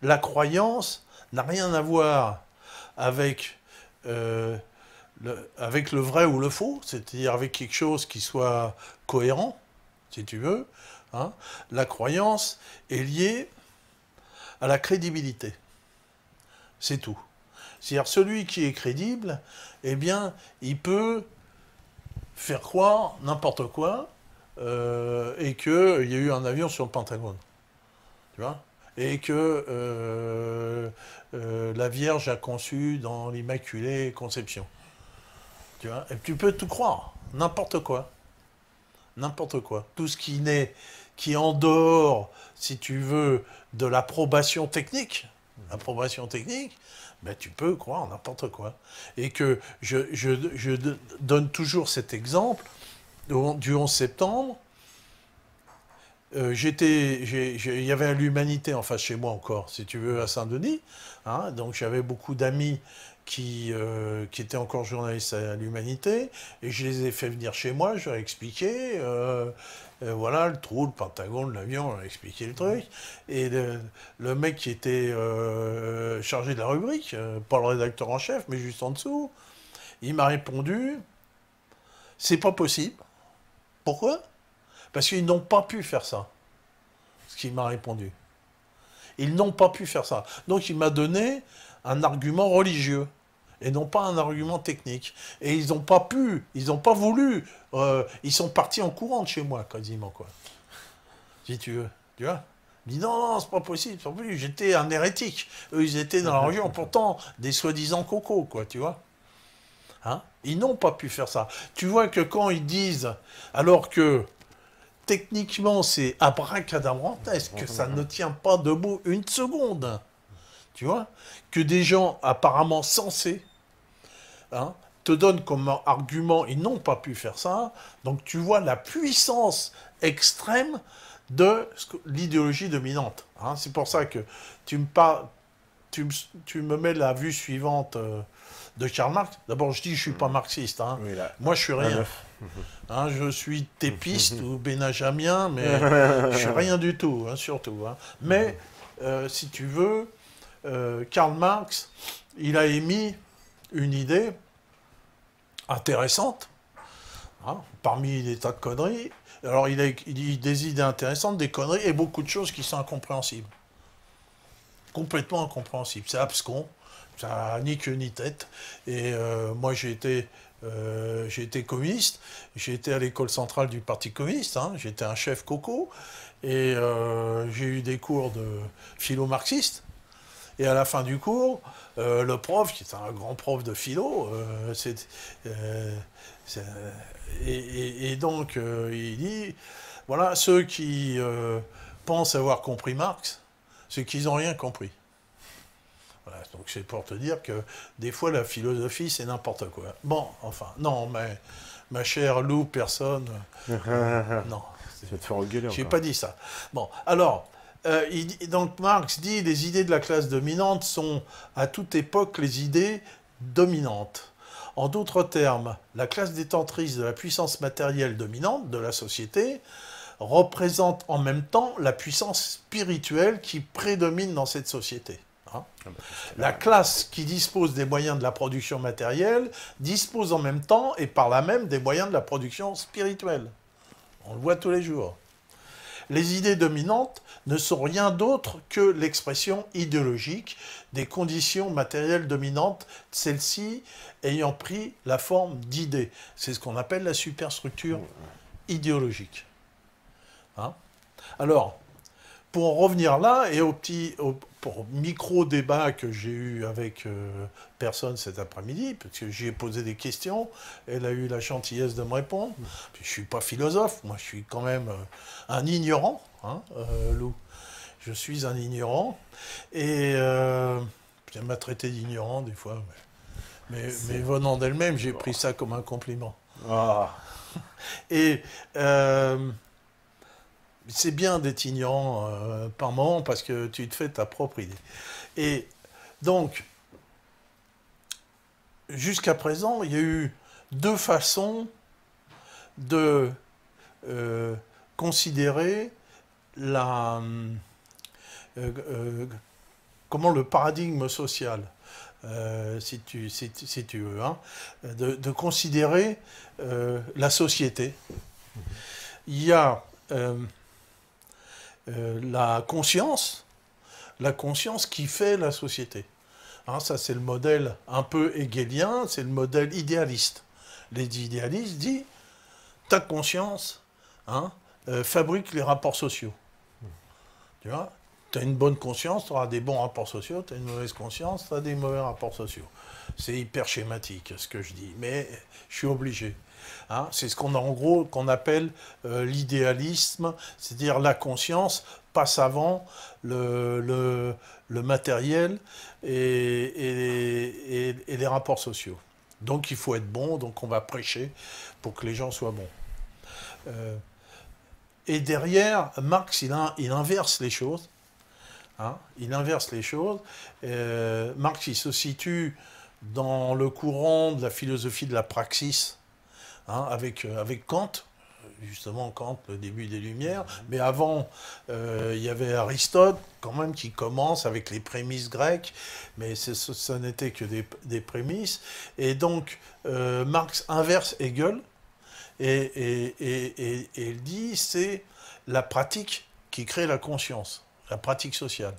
la croyance n'a rien à voir avec le vrai ou le faux, c'est-à-dire avec quelque chose qui soit cohérent, si tu veux. Hein. La croyance est liée à la crédibilité. C'est tout. C'est-à-dire celui qui est crédible, eh bien, il peut faire croire n'importe quoi et qu'il y a eu un avion sur le Pentagone. Tu vois ? Et que la Vierge a conçu dans l'Immaculée Conception. Tu vois ? Et tu peux tout croire, n'importe quoi. N'importe quoi. Tout ce qui est en dehors, si tu veux, de l'approbation technique, ben tu peux croire n'importe quoi. Et que je donne toujours cet exemple du 11 septembre. Il y avait l'Humanité en face chez moi encore, si tu veux, à Saint-Denis. Hein, donc j'avais beaucoup d'amis qui étaient encore journalistes à l'Humanité, et je les ai fait venir chez moi, je leur ai expliqué, voilà, le trou, le Pentagone, l'avion, on leur a expliqué le truc. Et le mec qui était chargé de la rubrique, pas le rédacteur en chef, mais juste en dessous, il m'a répondu, c'est pas possible. Pourquoi ? Parce qu'ils n'ont pas pu faire ça, ce qu'il m'a répondu. Ils n'ont pas pu faire ça. Donc il m'a donné un argument religieux, et non pas un argument technique. Et ils n'ont pas pu, ils n'ont pas voulu, ils sont partis en courant de chez moi, quasiment, quoi. Si tu veux, tu vois. Il dit non, c'est pas possible, j'étais un hérétique. Eux, ils étaient dans la religion, pourtant, des soi-disant cocos, quoi, tu vois. Hein? Ils n'ont pas pu faire ça. Tu vois que quand ils disent, alors que techniquement c'est abracadabrantesque, que ça ne tient pas debout une seconde, tu vois, que des gens apparemment sensés, hein, te donnent comme argument, ils n'ont pas pu faire ça, donc tu vois la puissance extrême de l'idéologie dominante. Hein. C'est pour ça que tu me mets la vue suivante de Karl Marx. D'abord, je dis, je suis pas marxiste. Hein. Oui, moi, je suis rien. Hein, je suis tépiste ou benajamien, mais je suis rien du tout, hein, surtout. Hein. Mais, si tu veux, Karl Marx, il a émis une idée intéressante, hein, parmi des tas de conneries. Alors, il dit des idées intéressantes, des conneries, et beaucoup de choses qui sont incompréhensibles. Complètement incompréhensibles. C'est abscon. Ça n'a ni queue ni tête. Et moi, j'ai été communiste. J'ai été à l'école centrale du Parti communiste. Hein. J'étais un chef coco. Et j'ai eu des cours de philo-marxiste. Et à la fin du cours, le prof, qui est un grand prof de philo, et donc il dit, voilà, ceux qui pensent avoir compris Marx, c'est qu'ils n'ont rien compris. Voilà, donc c'est pour te dire que des fois la philosophie c'est n'importe quoi. Bon, enfin, non, mais ma chère Lou, personne... non. Tu vas te faire engueuler. J'ai pas dit ça. Bon, alors, donc Marx dit les idées de la classe dominante sont à toute époque les idées dominantes. En d'autres termes, la classe détentrice de la puissance matérielle dominante de la société représente en même temps la puissance spirituelle qui prédomine dans cette société. Hein. La classe qui dispose des moyens de la production matérielle dispose en même temps et par là même des moyens de la production spirituelle. On le voit tous les jours. Les idées dominantes ne sont rien d'autre que l'expression idéologique des conditions matérielles dominantes, celles-ci ayant pris la forme d'idées. C'est ce qu'on appelle la superstructure idéologique. Hein? Alors, pour en revenir là, et pour micro-débat que j'ai eu avec personne cet après-midi, parce que j'ai posé des questions, elle a eu la gentillesse de me répondre. Puis, je ne suis pas philosophe, moi je suis quand même un ignorant, hein, Lou. Je suis un ignorant, et elle m'a traité d'ignorant des fois, mais venant d'elle-même, j'ai pris ça comme un compliment. Ah. Et... c'est bien d'être ignorant par moment parce que tu te fais ta propre idée. Et donc, jusqu'à présent, il y a eu deux façons de considérer comment le paradigme social, si tu veux, hein, de considérer la société. Il y a la conscience qui fait la société. Hein, ça, c'est le modèle un peu hegelien, c'est le modèle idéaliste. Les idéalistes disent, ta conscience fabrique les rapports sociaux. Tu vois, tu as une bonne conscience, tu auras des bons rapports sociaux, tu as une mauvaise conscience, tu as des mauvais rapports sociaux. C'est hyper schématique, ce que je dis, mais je suis obligé. Hein, c'est ce qu'on appelle l'idéalisme, c'est-à-dire la conscience passe avant le matériel et les rapports sociaux. Donc il faut être bon, donc on va prêcher pour que les gens soient bons. Et derrière, Marx, il inverse les choses. Hein, il inverse les choses. Marx, il se situe dans le courant de la philosophie de la praxis, hein, avec Kant, justement Kant, le début des Lumières, mais avant, il y avait Aristote, quand même, qui commence avec les prémices grecques, mais ce n'était que des prémices, et donc Marx inverse Hegel, et il dit, c'est la pratique qui crée la conscience, la pratique sociale,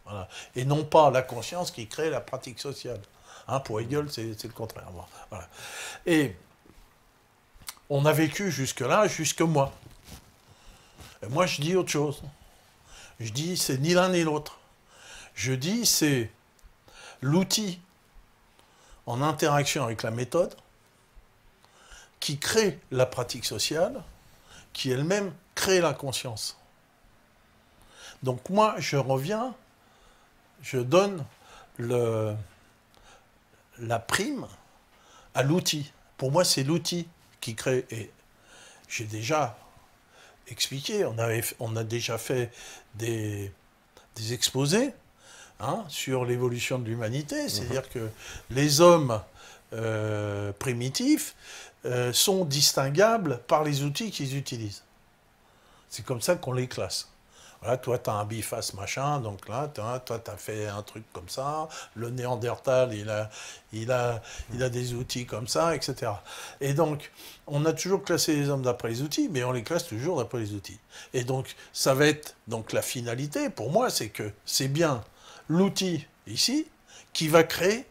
voilà. Et non pas la conscience qui crée la pratique sociale. Hein, pour Hegel, c'est le contraire. Voilà. Et on a vécu jusque-là, jusque moi. Et moi, je dis autre chose. Je dis, c'est ni l'un ni l'autre. Je dis, c'est l'outil en interaction avec la méthode qui crée la pratique sociale, qui elle-même crée la conscience. Donc moi, je reviens, je donne la prime à l'outil. Pour moi, c'est l'outil qui crée. Et j'ai déjà expliqué, on a déjà fait des exposés sur l'évolution de l'humanité. C'est-à-dire que les hommes primitifs sont distinguables par les outils qu'ils utilisent. C'est comme ça qu'on les classe. Voilà, toi, tu as un biface machin, donc là, toi, tu as fait un truc comme ça. Le Néandertal, il a des outils comme ça, etc. Et donc, on a toujours classé les hommes d'après les outils, mais on les classe toujours d'après les outils. Et donc, ça va être donc la finalité, pour moi, c'est que c'est bien l'outil, ici, qui va créer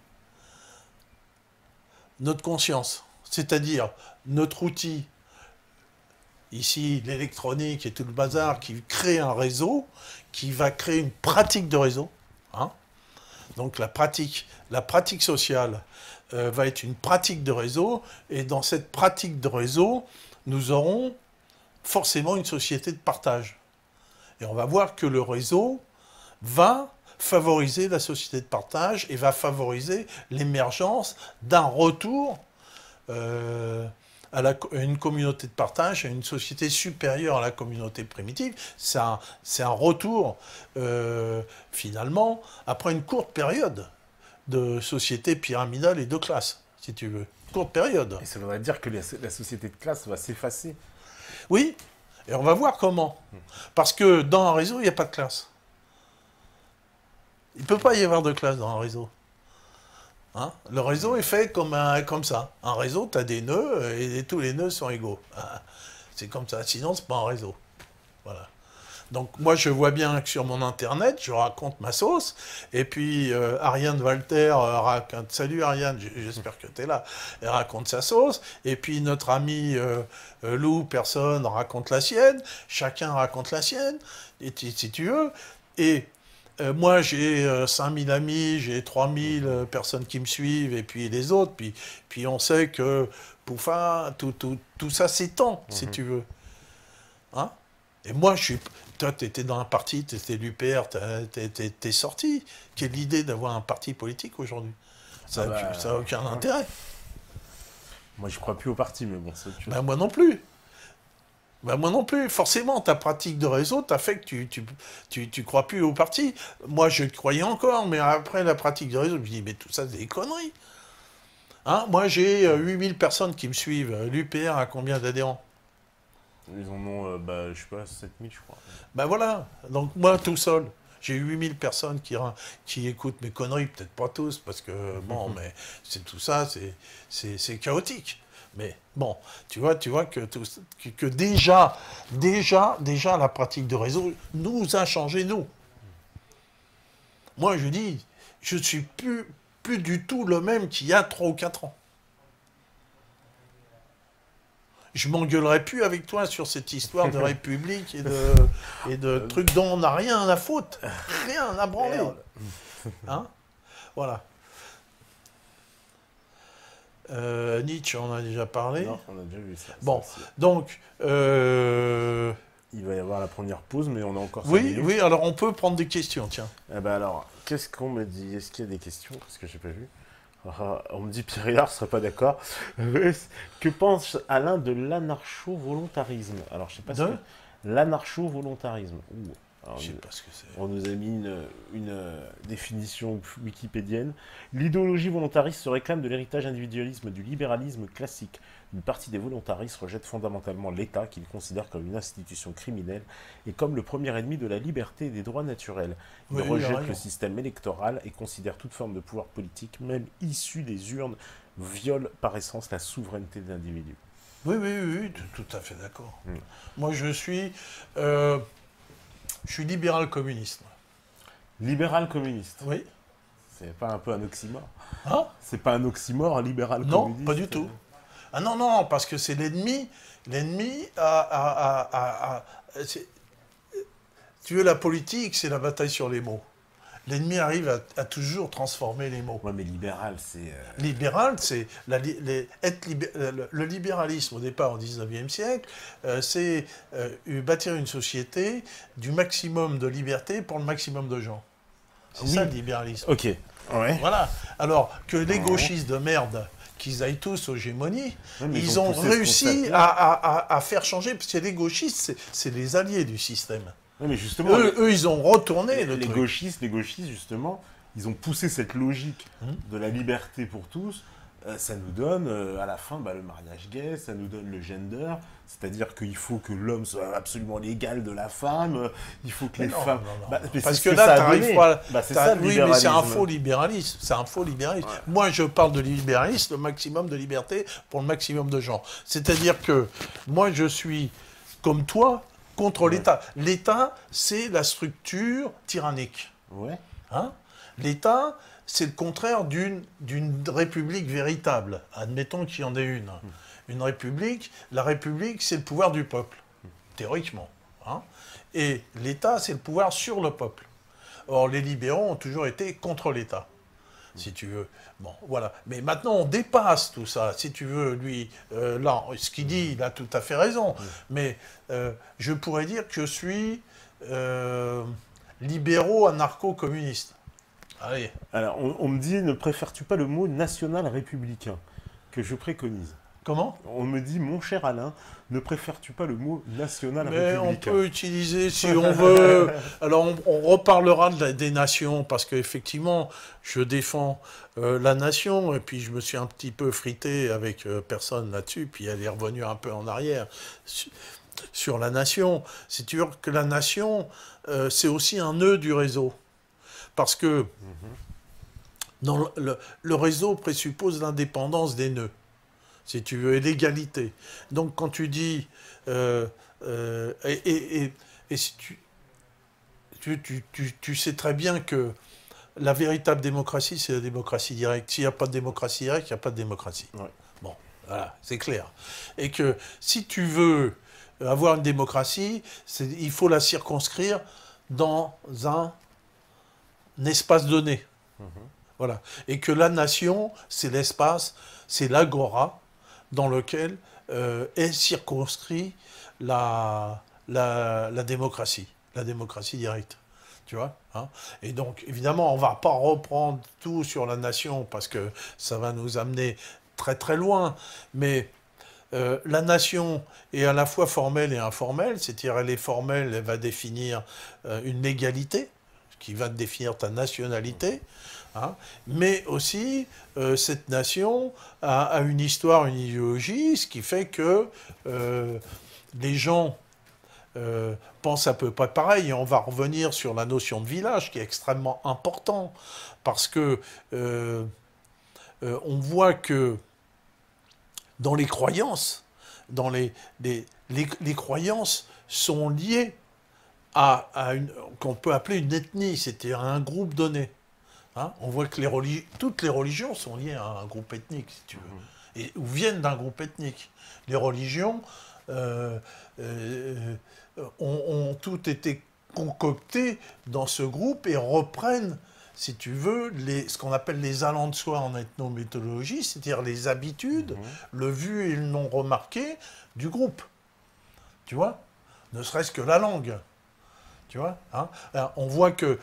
notre conscience. C'est-à-dire, notre outil, ici, l'électronique et tout le bazar, qui crée un réseau, qui va créer une pratique de réseau. Donc la pratique sociale va être une pratique de réseau, et dans cette pratique de réseau, nous aurons forcément une société de partage. Et on va voir que le réseau va favoriser la société de partage et va favoriser l'émergence d'un retour à une communauté de partage, à une société supérieure à la communauté primitive. C'est un retour, finalement, après une courte période de société pyramidale et de classe, si tu veux. Courte période. Et ça voudrait dire que la société de classe va s'effacer. Oui, et on va voir comment. Parce que dans un réseau, il n'y a pas de classe. Il ne peut pas y avoir de classe dans un réseau. Le réseau est fait comme ça. Un réseau, tu as des nœuds et tous les nœuds sont égaux. C'est comme ça. Sinon, ce n'est pas un réseau. Voilà. Donc, moi, je vois bien que sur mon Internet, je raconte ma sauce. Et puis, Ariane Walter raconte... Salut Ariane, j'espère que tu es là. Elle raconte sa sauce. Et puis, notre ami Lou, personne, raconte la sienne. Chacun raconte la sienne, si tu veux. Et... moi, j'ai 5000 amis, j'ai 3000 personnes qui me suivent, et puis les autres. Puis on sait que Pouffa, tout ça s'étend, si tu veux. Et moi, toi, tu étais dans un parti, tu étais l'UPR, t'es sorti. Quelle idée d'avoir un parti politique aujourd'hui? Ça n'a aucun intérêt. Moi, je crois plus au parti, mais bon, c'est autre chose. Moi non plus. Moi non plus. Forcément, ta pratique de réseau t'a fait que tu crois plus au parti. Moi, je croyais encore, mais après la pratique de réseau, je me dis, mais tout ça, c'est des conneries. Moi, j'ai 8000 personnes qui me suivent. L'UPR a combien d'adhérents? Ils en ont, je sais pas, 7000, je crois. Ben voilà. Donc, moi, tout seul, j'ai 8000 personnes qui écoutent mes conneries. Peut-être pas tous, parce que, bon, mais c'est tout ça, c'est chaotique. Mais bon, tu vois que déjà, la pratique de réseau nous a changé, nous. Moi, je dis, je ne suis plus du tout le même qu'il y a 3 ou 4 ans. Je m'engueulerai plus avec toi sur cette histoire de République et de trucs dont on n'a rien à foutre. Rien à branler. Voilà. Nietzsche, on en a déjà parlé. Non, on a déjà vu ça. Bon, donc... il va y avoir la première pause, mais on a encore 5 minutes. Oui, alors on peut prendre des questions, tiens. Alors, qu'est-ce qu'on me dit? Est-ce qu'il y a des questions? Parce que j'ai pas vu. On me dit Pierre Hillard ne serait pas d'accord. Que pense Alain de l'anarcho-volontarisme? Alors, je sais pas ce que... L'anarcho-volontarisme. Je sais pas ce que c'est. On nous a mis une définition wikipédienne. L'idéologie volontariste se réclame de l'héritage individualisme du libéralisme classique. Une partie des volontaristes rejette fondamentalement l'État, qu'ils considèrent comme une institution criminelle et comme le premier ennemi de la liberté et des droits naturels. Ils rejettent le système électoral et considèrent toute forme de pouvoir politique, même issue des urnes, viole par essence la souveraineté de l'individu. Oui, tout à fait d'accord. Moi, je suis libéral communiste. Libéral communiste? Oui. C'est pas un peu un oxymore? C'est pas un oxymore, un libéral communiste? Non, pas du tout. Ah non, parce que c'est l'ennemi. L'ennemi tu veux, la politique, c'est la bataille sur les mots. L'ennemi arrive à toujours transformer les mots. Ouais, mais libéral, c'est... Libéral, c'est... Le libéralisme, au départ, au 19e siècle, c'est bâtir une société du maximum de liberté pour le maximum de gens. C'est ça, le libéralisme. Ok. Ouais. Voilà. Alors, que les gauchistes de merde, qu'ils aillent tous aux gémonies, ils ont réussi à faire changer, parce que les gauchistes, c'est les alliés du système. Oui, mais justement, eux, ils ont retourné le truc. Les gauchistes, justement, ils ont poussé cette logique de la liberté pour tous. Ça nous donne, à la fin, le mariage gay, ça nous donne le gender, c'est-à-dire qu'il faut que l'homme soit absolument l'égal de la femme, il faut que femmes... Non. Parce que là, t'arrives pas... c'est ça, le libéralisme. Oui, mais c'est un faux libéralisme. C'est un faux libéralisme. Ouais. Moi, je parle de libéralisme, le maximum de liberté pour le maximum de gens. C'est-à-dire que moi, je suis, comme toi, contre l'État. L'État, c'est la structure tyrannique. Ouais. Hein? L'État, c'est le contraire d'une république véritable. Admettons qu'il y en ait une. Une république, la république, c'est le pouvoir du peuple, théoriquement. Hein? Et l'État, c'est le pouvoir sur le peuple. Or, les libéraux ont toujours été contre l'État, si tu veux. Bon, voilà. Mais maintenant, on dépasse tout ça. Si tu veux, lui, là, ce qu'il dit, il a tout à fait raison. Mais je pourrais dire que je suis libéraux-anarcho-communiste. Allez. Alors, on me dit, ne préfères-tu pas le mot national-républicain que je préconise? Comment? On me dit, mon cher Alain, ne préfères-tu pas le mot national-républicain? Mais on peut utiliser si on veut. Alors, on reparlera des nations, parce qu'effectivement, je défends la nation, et puis je me suis un petit peu frité avec personne là-dessus, puis elle est revenue un peu en arrière sur la nation. C'est sûr que la nation, c'est aussi un nœud du réseau. Parce que dans le réseau présuppose l'indépendance des nœuds, si tu veux, et l'égalité. Donc quand tu dis... et si tu sais très bien que la véritable démocratie, c'est la démocratie directe. S'il n'y a pas de démocratie directe, il n'y a pas de démocratie. Ouais. Bon, voilà, c'est clair. Et que si tu veux avoir une démocratie, il faut la circonscrire dans un espace donné. Voilà. Et que la nation, c'est l'espace, c'est l'agora dans lequel est circonscrit la démocratie directe. Tu vois, hein? Et donc, évidemment, on ne va pas reprendre tout sur la nation parce que ça va nous amener très très loin. Mais la nation est à la fois formelle et informelle, c'est-à-dire elle est formelle, elle va définir une légalité, qui va définir ta nationalité, hein, mais aussi cette nation a une histoire, une idéologie, ce qui fait que les gens pensent à peu près pareil. Et on va revenir sur la notion de village, qui est extrêmement important, parce que on voit que dans les croyances, les croyances sont liées à qu'on peut appeler une ethnie, c'est-à-dire un groupe donné. Hein? On voit que toutes les religions sont liées à un groupe ethnique, si tu veux, ou viennent d'un groupe ethnique. Les religions ont toutes été concoctées dans ce groupe et reprennent, si tu veux, ce qu'on appelle les allants de soi en ethnométhodologie, c'est-à-dire les habitudes, le vu et le non remarqué du groupe. Tu vois? Ne serait-ce que la langue. Tu vois, hein? Alors, on voit que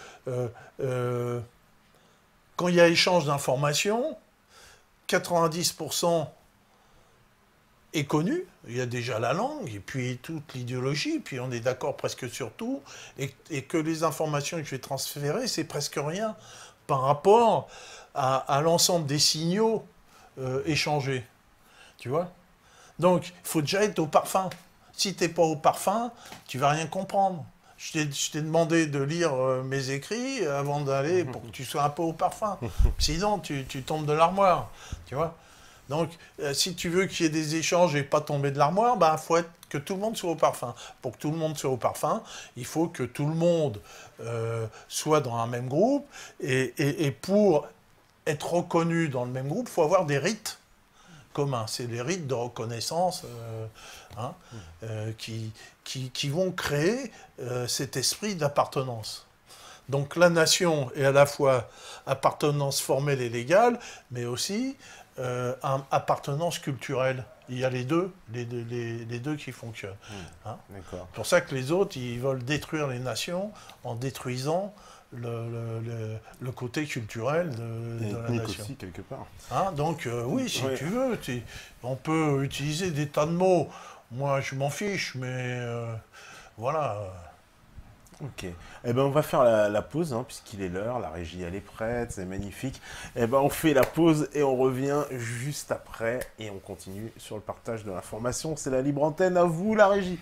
quand il y a échange d'informations, 90% est connu, il y a déjà la langue, et puis toute l'idéologie, puis on est d'accord presque sur tout, et que les informations que je vais transférer, c'est presque rien par rapport à l'ensemble des signaux échangés. Tu vois? Donc, il faut déjà être au parfum. Si tu n'es pas au parfum, tu ne vas rien comprendre. Je t'ai demandé de lire mes écrits avant d'aller, pour que tu sois un peu au parfum. Sinon, tu tombes de l'armoire, tu vois. Donc, si tu veux qu'il y ait des échanges et pas tomber de l'armoire, il faut que tout le monde soit au parfum. Pour que tout le monde soit au parfum, il faut que tout le monde soit dans un même groupe. Et pour être reconnu dans le même groupe, il faut avoir des rites communs. C'est les rites de reconnaissance qui vont créer cet esprit d'appartenance. Donc la nation est à la fois appartenance formelle et légale, mais aussi appartenance culturelle. Il y a les deux qui fonctionnent. C'est pour ça que les autres, ils veulent détruire les nations en détruisant le côté culturel de la nation. Aussi, quelque part. Donc oui, si tu veux, on peut utiliser des tas de mots. Moi, je m'en fiche, mais voilà. Ok. Eh ben, on va faire la pause, puisqu'il est l'heure. La régie, elle est prête, c'est magnifique. Eh ben, on fait la pause et on revient juste après. Et on continue sur le partage de l'information. C'est la libre antenne, à vous, la régie.